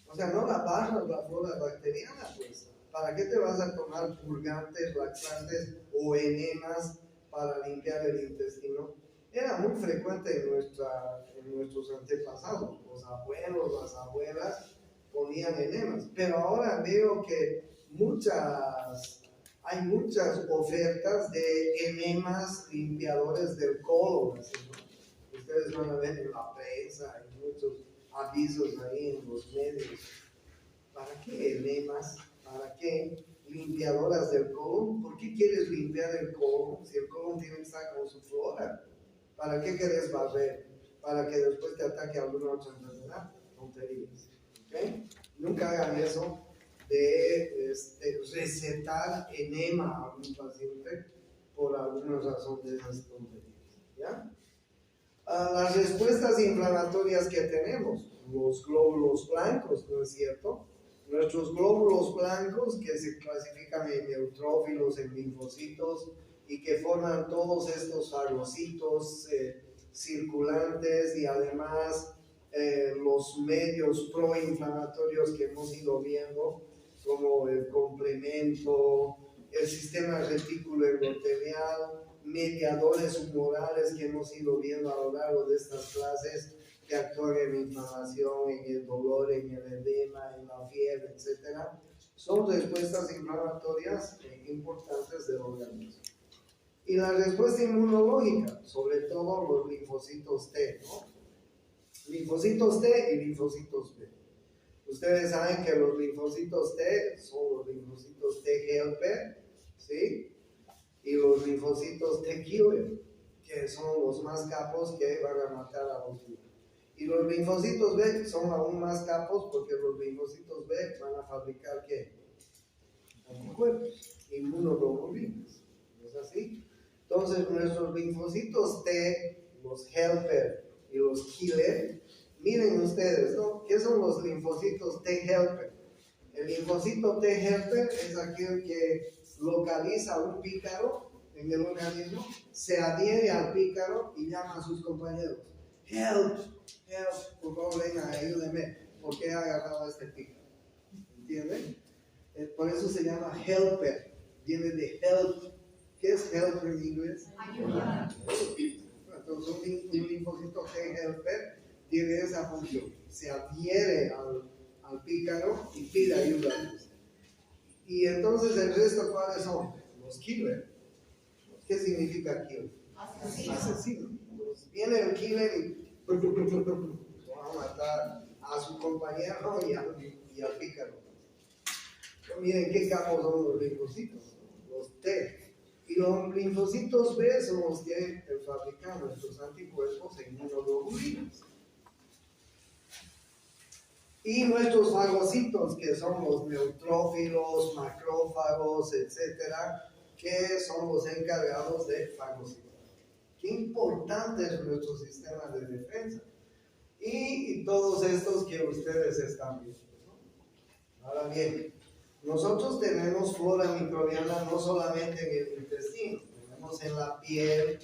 O sea, no la bajas la flora bacteriana, pues. ¿Para qué te vas a tomar purgantes, laxantes o enemas para limpiar el intestino? Era muy frecuente en nuestros antepasados. Los abuelos, las abuelas ponían enemas. Pero ahora veo que hay muchas ofertas de enemas limpiadores del colon. ¿Sí, no? Ustedes van a ver en la prensa, hay muchos avisos ahí en los medios. ¿Para qué enemas? ¿Para qué limpiadoras del colon? ¿Por qué quieres limpiar el colon si el colon tiene que estar con su flora? ¿Para qué quieres barrer? ¿Para que después te ataque alguna otra enfermedad? Tonterías. ¿Okay? Nunca hagan eso de recetar enema a un paciente por alguna razón de esas tonterías. ¿Ya? Las respuestas inflamatorias que tenemos, los glóbulos blancos, ¿no es cierto? Nuestros glóbulos blancos que se clasifican en neutrófilos, en linfocitos y que forman todos estos fagocitos circulantes y además los medios proinflamatorios que hemos ido viendo, como el complemento, el sistema retículo endotelial, mediadores humorales que hemos ido viendo a lo largo de estas clases, que actúan en la inflamación, en el dolor, en el edema, en la fiebre, etc. Son respuestas inflamatorias importantes del organismo. Y la respuesta inmunológica, sobre todo los linfocitos T, ¿no? Linfocitos T y linfocitos B. Ustedes saben que los linfocitos T son los linfocitos T helper, ¿sí? Y los linfocitos T killer, que son los más capos que van a matar a los virus. Y los linfocitos B son aún más capos porque los linfocitos B van a fabricar ¿qué? Anticuerpos, inmunoglobulinas. ¿No es así? Entonces nuestros linfocitos T, los helper y los killer, miren ustedes, ¿no? ¿Qué son los linfocitos T helper? El linfocito T helper es aquel que localiza un pícaro en el organismo, se adhiere al pícaro y llama a sus compañeros. Help, help, por favor vengan, ayúdenme, porque he agarrado a este pícaro. ¿Entienden? Por eso se llama helper, viene de help. ¿Qué es help en inglés? Ayuda. Entonces un linfocito T helper tiene esa función, se adhiere al pícaro y pide ayuda. Y entonces el resto, ¿cuáles son? Los killer. ¿Qué significa killer? Asesino. Pues viene el killer y va a matar a su compañero y al pícaro. Pero miren qué capos son los linfocitos, los T. Y los linfocitos B son los que fabrican nuestros anticuerpos en inmunoglobulinas. Y nuestros fagocitos, que son los neutrófilos, macrófagos, etcétera, que son los encargados de fagocitar. Qué importante es nuestro sistema de defensa. Y todos estos que ustedes están viendo, ¿no? Ahora bien, nosotros tenemos flora microbiana no solamente en el intestino, tenemos en la piel,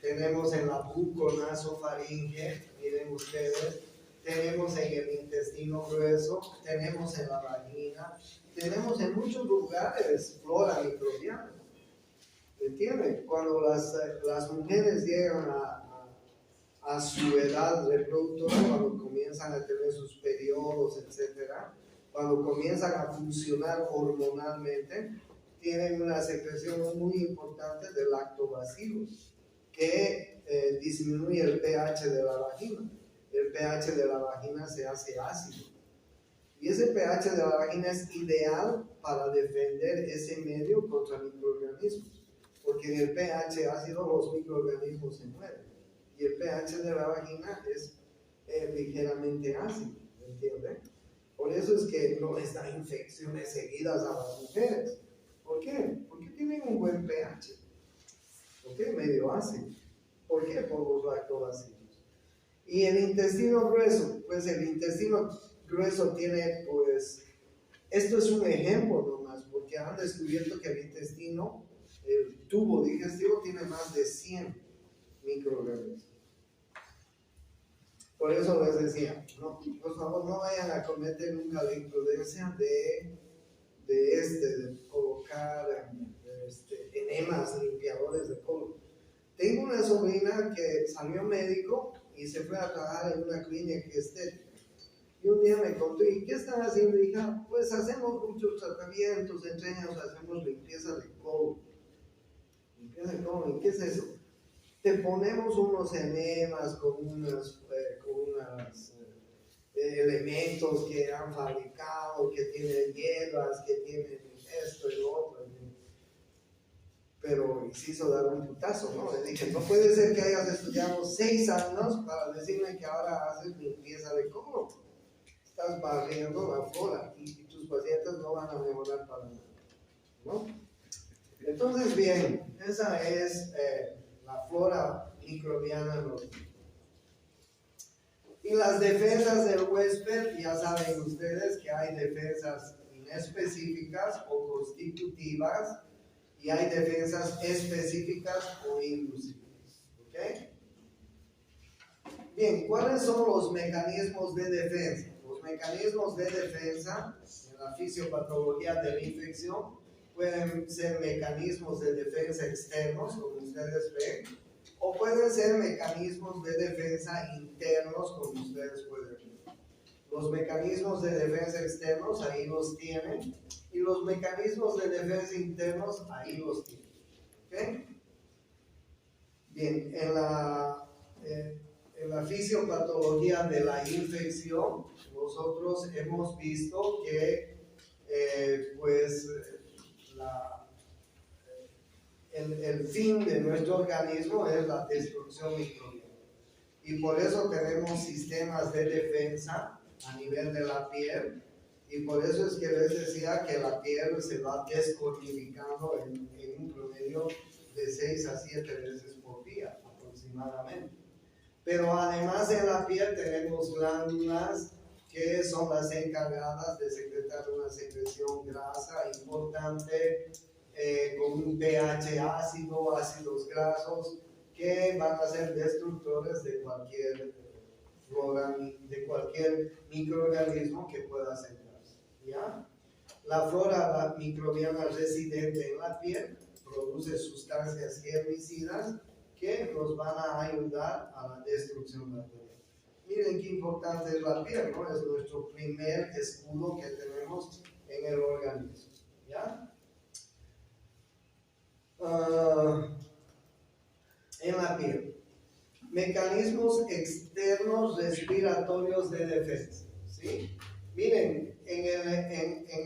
tenemos en la buconasofaringe, miren ustedes, tenemos en el intestino grueso, tenemos en la vagina, tenemos en muchos lugares flora microbiana. ¿Entienden? Cuando las mujeres llegan a su edad reproductora, cuando comienzan a tener sus periodos, etc., cuando comienzan a funcionar hormonalmente, tienen una secreción muy importante de lactobacilos que disminuye el pH de la vagina. El pH de la vagina se hace ácido. Y ese pH de la vagina es ideal para defender ese medio contra microorganismos. porque en el pH ácido los microorganismos se mueren. Y el pH de la vagina es ligeramente ácido, ¿entienden? Por eso es que no les da infecciones seguidas a las mujeres. ¿Por qué? Porque tienen un buen pH. ¿Ok? Medio ácido. ¿Por qué? Por los lactobacilos. Y el intestino grueso, pues el intestino grueso tiene, pues, esto es un ejemplo nomás, porque han descubierto que el intestino, el tubo digestivo, tiene más de 100 microorganismos. Por eso les decía, no, por favor no vayan a cometer nunca la imprudencia de colocar enemas limpiadores de colon. Tengo una sobrina que salió médico y se fue a trabajar en una clínica estética. Y un día me contó, ¿y qué están haciendo, hija? Pues hacemos muchos tratamientos, entre ellos hacemos limpieza de colon. Limpieza de colon, ¿y qué es eso? Te ponemos unos enemas con unos elementos que han fabricado, que tienen hierbas, que tienen esto y lo otro. Pero se hizo dar un putazo, ¿no? Le dije, no puede ser que hayas estudiado 6 años para decirme que ahora haces limpieza de colon. Estás barriendo la flora y tus pacientes no van a mejorar para nada, ¿no? Entonces, bien, esa es la flora microbiana normal. Y las defensas del huésped, ya saben ustedes que hay defensas inespecíficas o constitutivas y hay defensas específicas o inducibles. ¿Ok? Bien, ¿cuáles son los mecanismos de defensa? Los mecanismos de defensa en la fisiopatología de la infección pueden ser mecanismos de defensa externos, como ustedes ven, o pueden ser mecanismos de defensa internos, como ustedes pueden ver. Los mecanismos de defensa externos, ahí los tienen, y los mecanismos de defensa internos, ahí los tienen. ¿Ok? Bien, en la fisiopatología de la infección, nosotros hemos visto que el fin de nuestro organismo es la destrucción microbiana. Y por eso tenemos sistemas de defensa a nivel de la piel. Y por eso es que les decía que la piel se va descodificando en un promedio de 6 a 7 veces por día aproximadamente. Pero además en la piel tenemos glándulas que son las encargadas de secretar una secreción grasa importante con un pH ácido, ácidos grasos, que van a ser destructores de cualquier flora, de cualquier microorganismo que pueda sentarse. ¿Ya? La flora microbiana residente en la piel produce sustancias herbicidas que nos van a ayudar a la destrucción bacteriana. Miren qué importante es la piel, ¿no? Es nuestro primer escudo que tenemos en el organismo. ¿Ya? En la piel. Mecanismos externos respiratorios de defensa. ¿Sí? Miren, en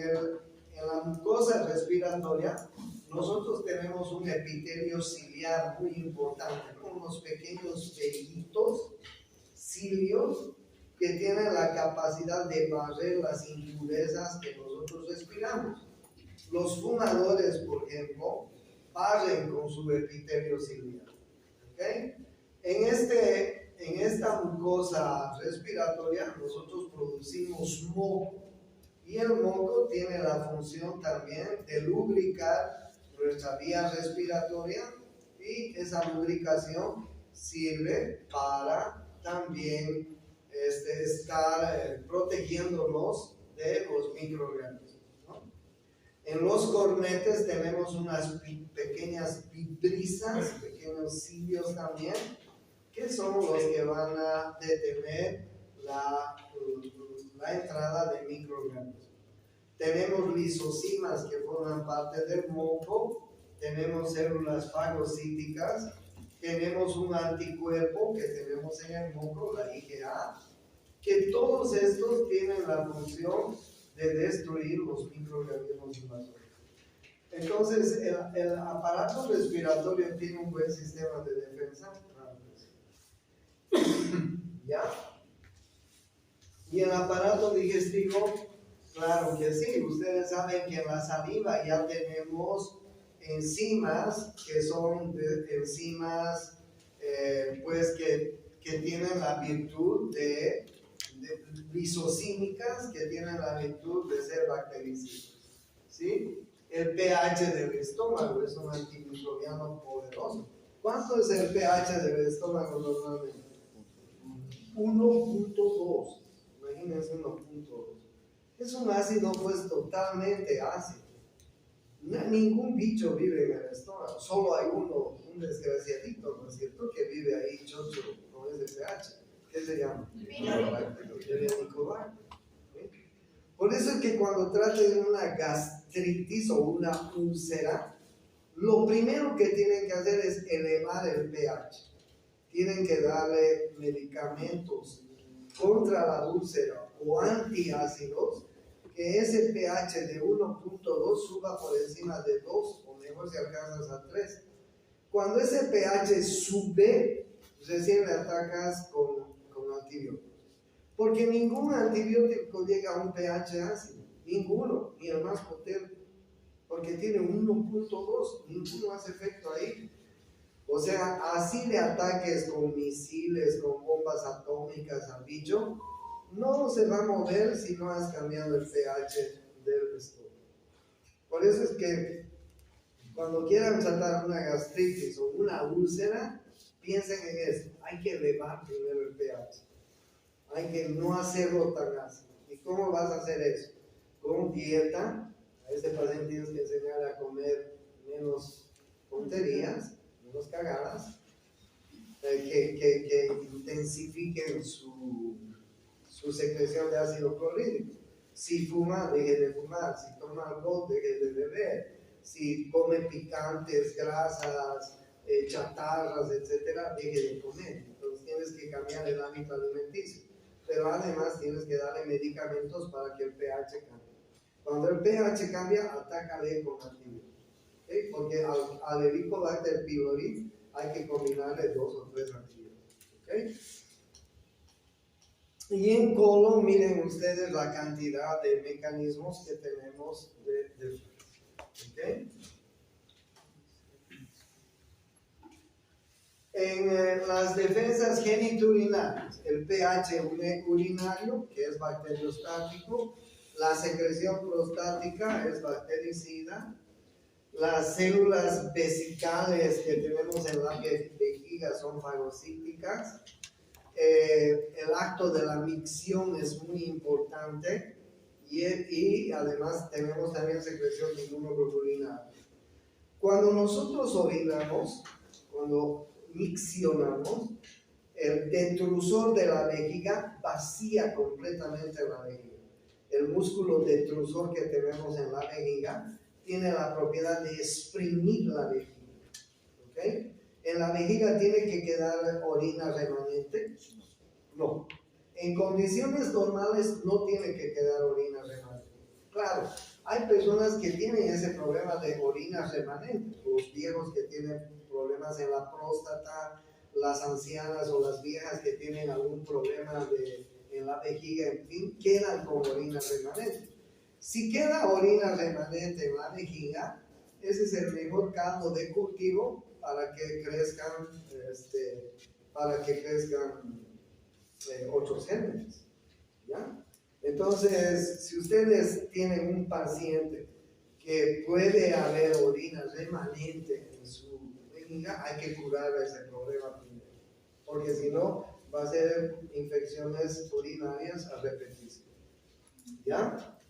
la mucosa respiratoria, nosotros tenemos un epitelio ciliar muy importante, ¿no? Unos pequeños vellitos, cilios, que tienen la capacidad de barrer las impurezas que nosotros respiramos. Los fumadores, por ejemplo, barren con su epitelio ciliar. ¿Okay? En esta mucosa respiratoria nosotros producimos moco y el moco tiene la función también de lubricar nuestra vía respiratoria y esa lubricación sirve para también estar protegiéndonos de los microorganismos. En los cornetes tenemos unas pequeñas vibrisas, pequeños cilios también, que son los que van a detener la entrada de microorganismos. Tenemos lisocimas que forman parte del moco, tenemos células fagocíticas, tenemos un anticuerpo que tenemos en el moco, la IgA, que todos estos tienen la función de destruir los microorganismos invasores. Entonces, el aparato respiratorio tiene un buen sistema de defensa. ¿Ya? Y el aparato digestivo, claro que sí. Ustedes saben que en la saliva ya tenemos enzimas que son enzimas pues que tienen la virtud de lisocímicas, que tienen la virtud de ser bactericidas. ¿Sí? El pH del estómago es un antimicrobiano poderoso. ¿Cuánto es el pH del estómago normalmente? 1.2. Imagínense 1.2. Es un ácido pues totalmente ácido. Ningún bicho vive en el estómago, solo hay uno, un desgraciadito, ¿no es cierto?, que vive ahí chocho con ese pH. ¿Qué se llama? El Helicobacter. Por eso es que cuando traten una gastritis o una úlcera, lo primero que tienen que hacer es elevar el pH. Tienen que darle medicamentos contra la úlcera o antiácidos, que ese pH de 1.2 suba por encima de 2 o mejor si alcanzas a 3. Cuando ese pH sube, recién le atacas con antibióticos. Porque ningún antibiótico llega a un pH ácido, ninguno, ni el más potente, porque tiene 1.2, ninguno hace efecto ahí. O sea, así le ataques con misiles, con bombas atómicas al bicho, no se va a mover si no has cambiado el pH del estómago. Por eso es que cuando quieran tratar una gastritis o una úlcera, piensen en eso, hay que elevar primero el pH. Hay que no hacerlo tan ácido. ¿Y cómo vas a hacer eso? Con dieta. A este paciente tienes que enseñar a comer menos tonterías, menos cagadas, que intensifiquen su secreción de ácido clorhídrico. Si fuma, deje de fumar. Si toma alcohol, deje de beber. Si come picantes, grasas, chatarras, etcétera, deje de comer. Entonces tienes que cambiar el hábito alimenticio. Pero además tienes que darle medicamentos para que el pH cambie. Cuando el pH cambia, atácale con antibióticos. ¿Okay? Porque al Helicobacter pylori hay que combinarle 2 o 3 antibióticos. ¿Okay? Y en colon, miren ustedes la cantidad de mecanismos que tenemos de defensa. ¿Okay? En las defensas geniturinarias, el pH urinario, que es bacteriostático, la secreción prostática es bactericida, las células vesicales que tenemos en la vejiga son fagocíticas, el acto de la micción es muy importante y además tenemos también secreción de inmunoglobulina. Cuando nosotros orinamos, cuando miccionamos, el detrusor de la vejiga vacía completamente la vejiga. El músculo detrusor que tenemos en la vejiga tiene la propiedad de exprimir la vejiga. ¿Okay? ¿En la vejiga tiene que quedar orina remanente? No. En condiciones normales no tiene que quedar orina remanente. Claro, hay personas que tienen ese problema de orina remanente, los viejos que tienen problemas en la próstata, las ancianas o las viejas que tienen algún problema en la vejiga, en fin, quedan con orina remanente. Si queda orina remanente en la vejiga, ese es el mejor caldo de cultivo para que crezcan, otros gérmenes. ¿Ya? Entonces, si ustedes tienen un paciente que puede haber orina remanente en su vejiga, hay que curar ese problema primero, porque si no, va a ser infecciones urinarias a repetirse. ¿Ya?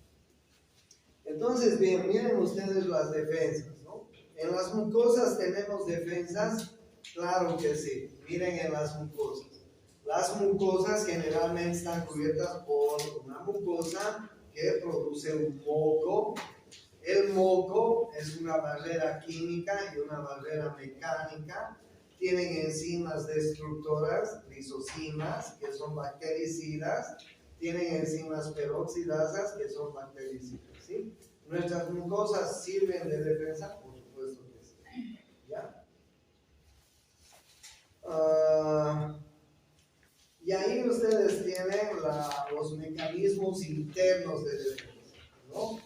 Entonces, bien, miren ustedes las defensas, ¿no? En las mucosas tenemos defensas, claro que sí. Miren en las mucosas. Las mucosas generalmente están cubiertas por una mucosa que produce un moco. El moco es una barrera química y una barrera mecánica. Tienen enzimas destructoras, lisocimas, que son bactericidas. Tienen enzimas peroxidasas, que son bactericidas, ¿sí? ¿Nuestras mucosas sirven de defensa? Por supuesto que sí. ¿Ya? Y ahí ustedes tienen los mecanismos internos de defensa, ¿no?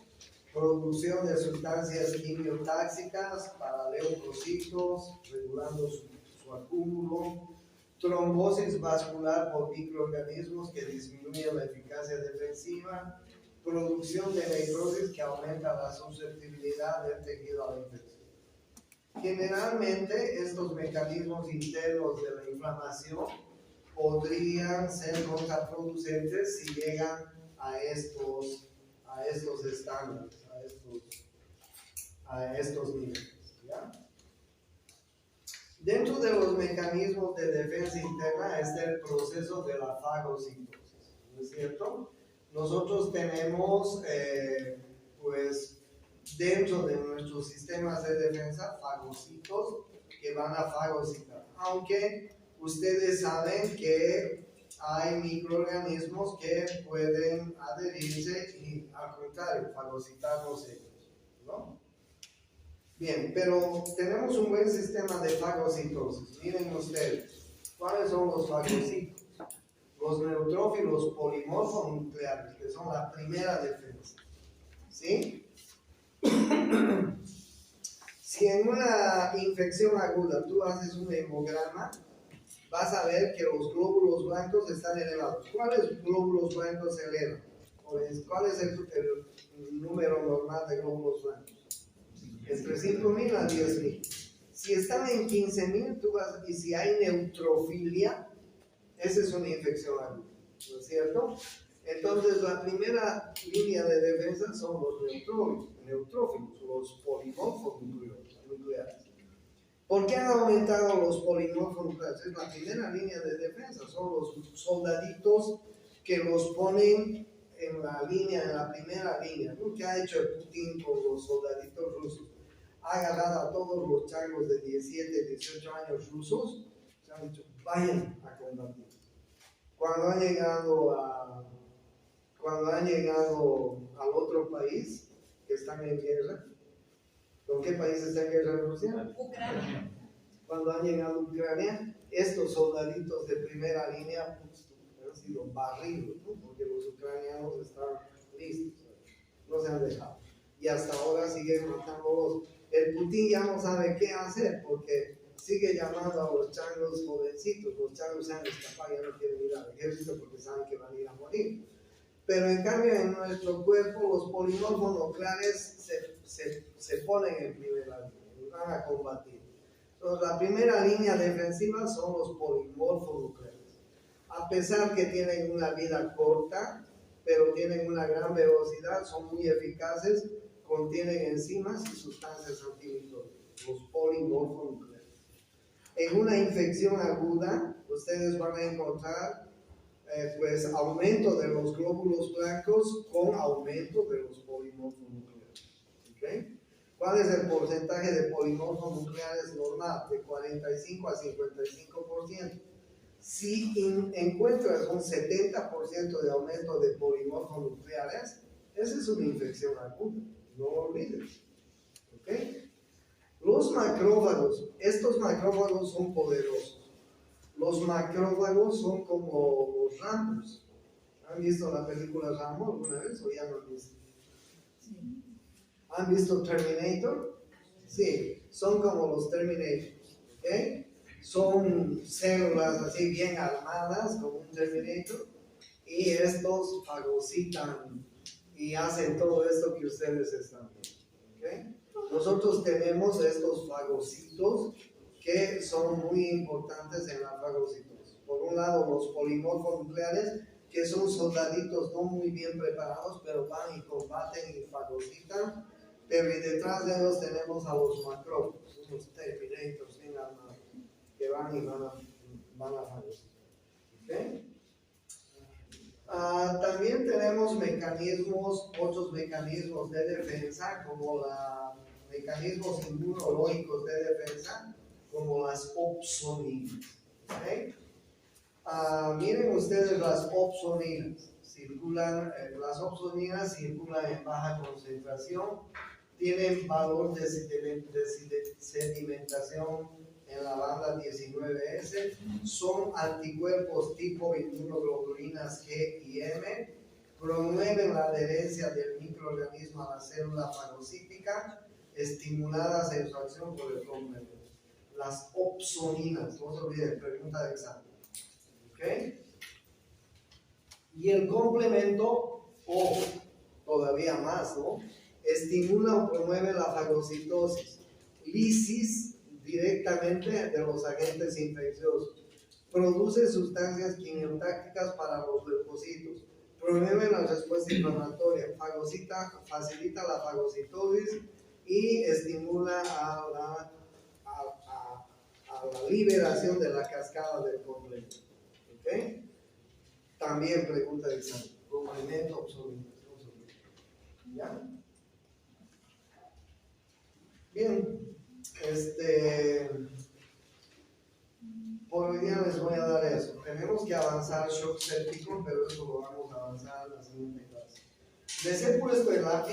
Producción de sustancias quimiotáxicas para leucocitos, regulando su acúmulo, trombosis vascular por microorganismos que disminuyen la eficacia defensiva, producción de necrosis que aumenta la susceptibilidad del tejido a la infección. Generalmente estos mecanismos internos de la inflamación podrían ser contraproducentes si llegan a estos estándares, a estos niveles, ¿ya? Dentro de los mecanismos de defensa interna está el proceso de la fagocitosis, ¿no es cierto? Nosotros tenemos, pues, dentro de nuestros sistemas de defensa, fagocitos que van a fagocitar, aunque ustedes saben que hay microorganismos que pueden adherirse y, al contrario, fagocitarlos ellos, ¿no? Bien, pero tenemos un buen sistema de fagocitosis. Miren ustedes, ¿cuáles son los fagocitos? Los neutrófilos polimorfonucleares, que son la primera defensa, ¿sí? Si en una infección aguda tú haces un hemograma, vas a ver que los glóbulos blancos están elevados. ¿Cuáles glóbulos blancos se elevan? ¿Cuál es el número normal de glóbulos blancos? Entre 5.000 a 10.000. Si están en 15.000, tú vas, y si hay neutrofilia, esa es una infección aguda, ¿no es cierto? Entonces, la primera línea de defensa son los neutrófilos, los polimorfonucleares. ¿Por qué han aumentado los polimorfonucleares? Es la primera línea de defensa, son los soldaditos que los ponen en la primera línea, ¿no? ¿Qué ha hecho el Putin con los soldaditos rusos? Ha agarrado a todos los changos de 17, 18 años rusos, se han dicho, vayan a combatir. Cuando han llegado al otro país, que están en guerra, ¿con qué país está en guerra Rusia? Ucrania. Cuando han llegado a Ucrania, estos soldaditos de primera línea pues, han sido barridos, ¿no? Porque los ucranianos están listos, no se han dejado. Y hasta ahora siguen matándolos. El Putin ya no sabe qué hacer porque sigue llamando a los changos jovencitos. Los changos se han escapado, ya no quieren ir al ejército porque saben que van a ir a morir. Pero en cambio en nuestro cuerpo los polimorfonucleares se ponen en primera línea y van a combatir. Entonces la primera línea defensiva son los polimorfonucleares. A pesar que tienen una vida corta, pero tienen una gran velocidad, son muy eficaces, contienen enzimas y sustancias antimicrobianas, los polimorfonucleares. En una infección aguda, ustedes van a encontrar pues aumento de los glóbulos blancos con aumento de los polimorfonucleares. ¿Okay? ¿Cuál es el porcentaje de polimorfonucleares normal? De 45 a 55%. Si encuentras un 70% de aumento de polimorfonucleares, esa es una infección aguda, no lo olvides. ¿Okay? Los macrófagos, estos macrófagos son poderosos. Los macrófagos son como los Rambos. ¿Han visto la película Rambo alguna vez o ya no han visto? Sí. ¿Han visto Terminator? Sí, son como los Terminators, ¿ok? Son células así bien armadas como un Terminator y estos fagocitan y hacen todo esto que ustedes están viendo, ¿ok? Nosotros tenemos estos fagocitos que son muy importantes en la fagocitosis. Por un lado, los polimorfonucleares, que son soldaditos no muy bien preparados, pero van y combaten y fagocitan. Pero y detrás de ellos tenemos a los macrófagos, unos terminators bien armados, que van y van a fagocitar. ¿Okay? También tenemos otros mecanismos de defensa, como mecanismos inmunológicos de defensa, como las opsoninas. ¿Okay? Miren ustedes las opsoninas. circulan, las opsoninas circulan en baja concentración, tienen valor de sedimentación en la banda 19S, son anticuerpos tipo inmunoglobulinas G y M, promueven la adherencia del microorganismo a la célula fagocítica, estimuladas en su acción por el complemento. Las opsoninas, no se olviden, pregunta de examen. ¿Okay? Y el complemento, o todavía más, ¿no? Estimula o promueve la fagocitosis, lisis directamente de los agentes infecciosos, produce sustancias quimiotácticas para los leucocitos, promueve la respuesta inflamatoria, facilita la fagocitosis y estimula a la liberación de la cascada del complemento. ¿Okay? También pregunta de examen, complemento obsoleto. ¿Ya? Bien, por hoy día les voy a dar eso. Tenemos que avanzar shock séptico, pero eso lo vamos a avanzar en la siguiente clase. Les he puesto en la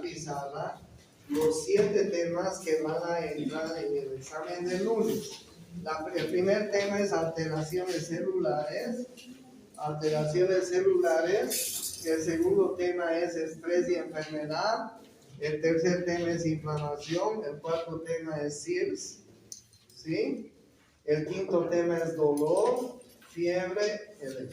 pizarra los 7 temas que van a entrar en el examen del lunes. El primer tema es alteraciones celulares. El segundo tema es estrés y enfermedad. El tercer tema es inflamación. El cuarto tema es SIRS. ¿Sí? El quinto tema es dolor, fiebre, edema.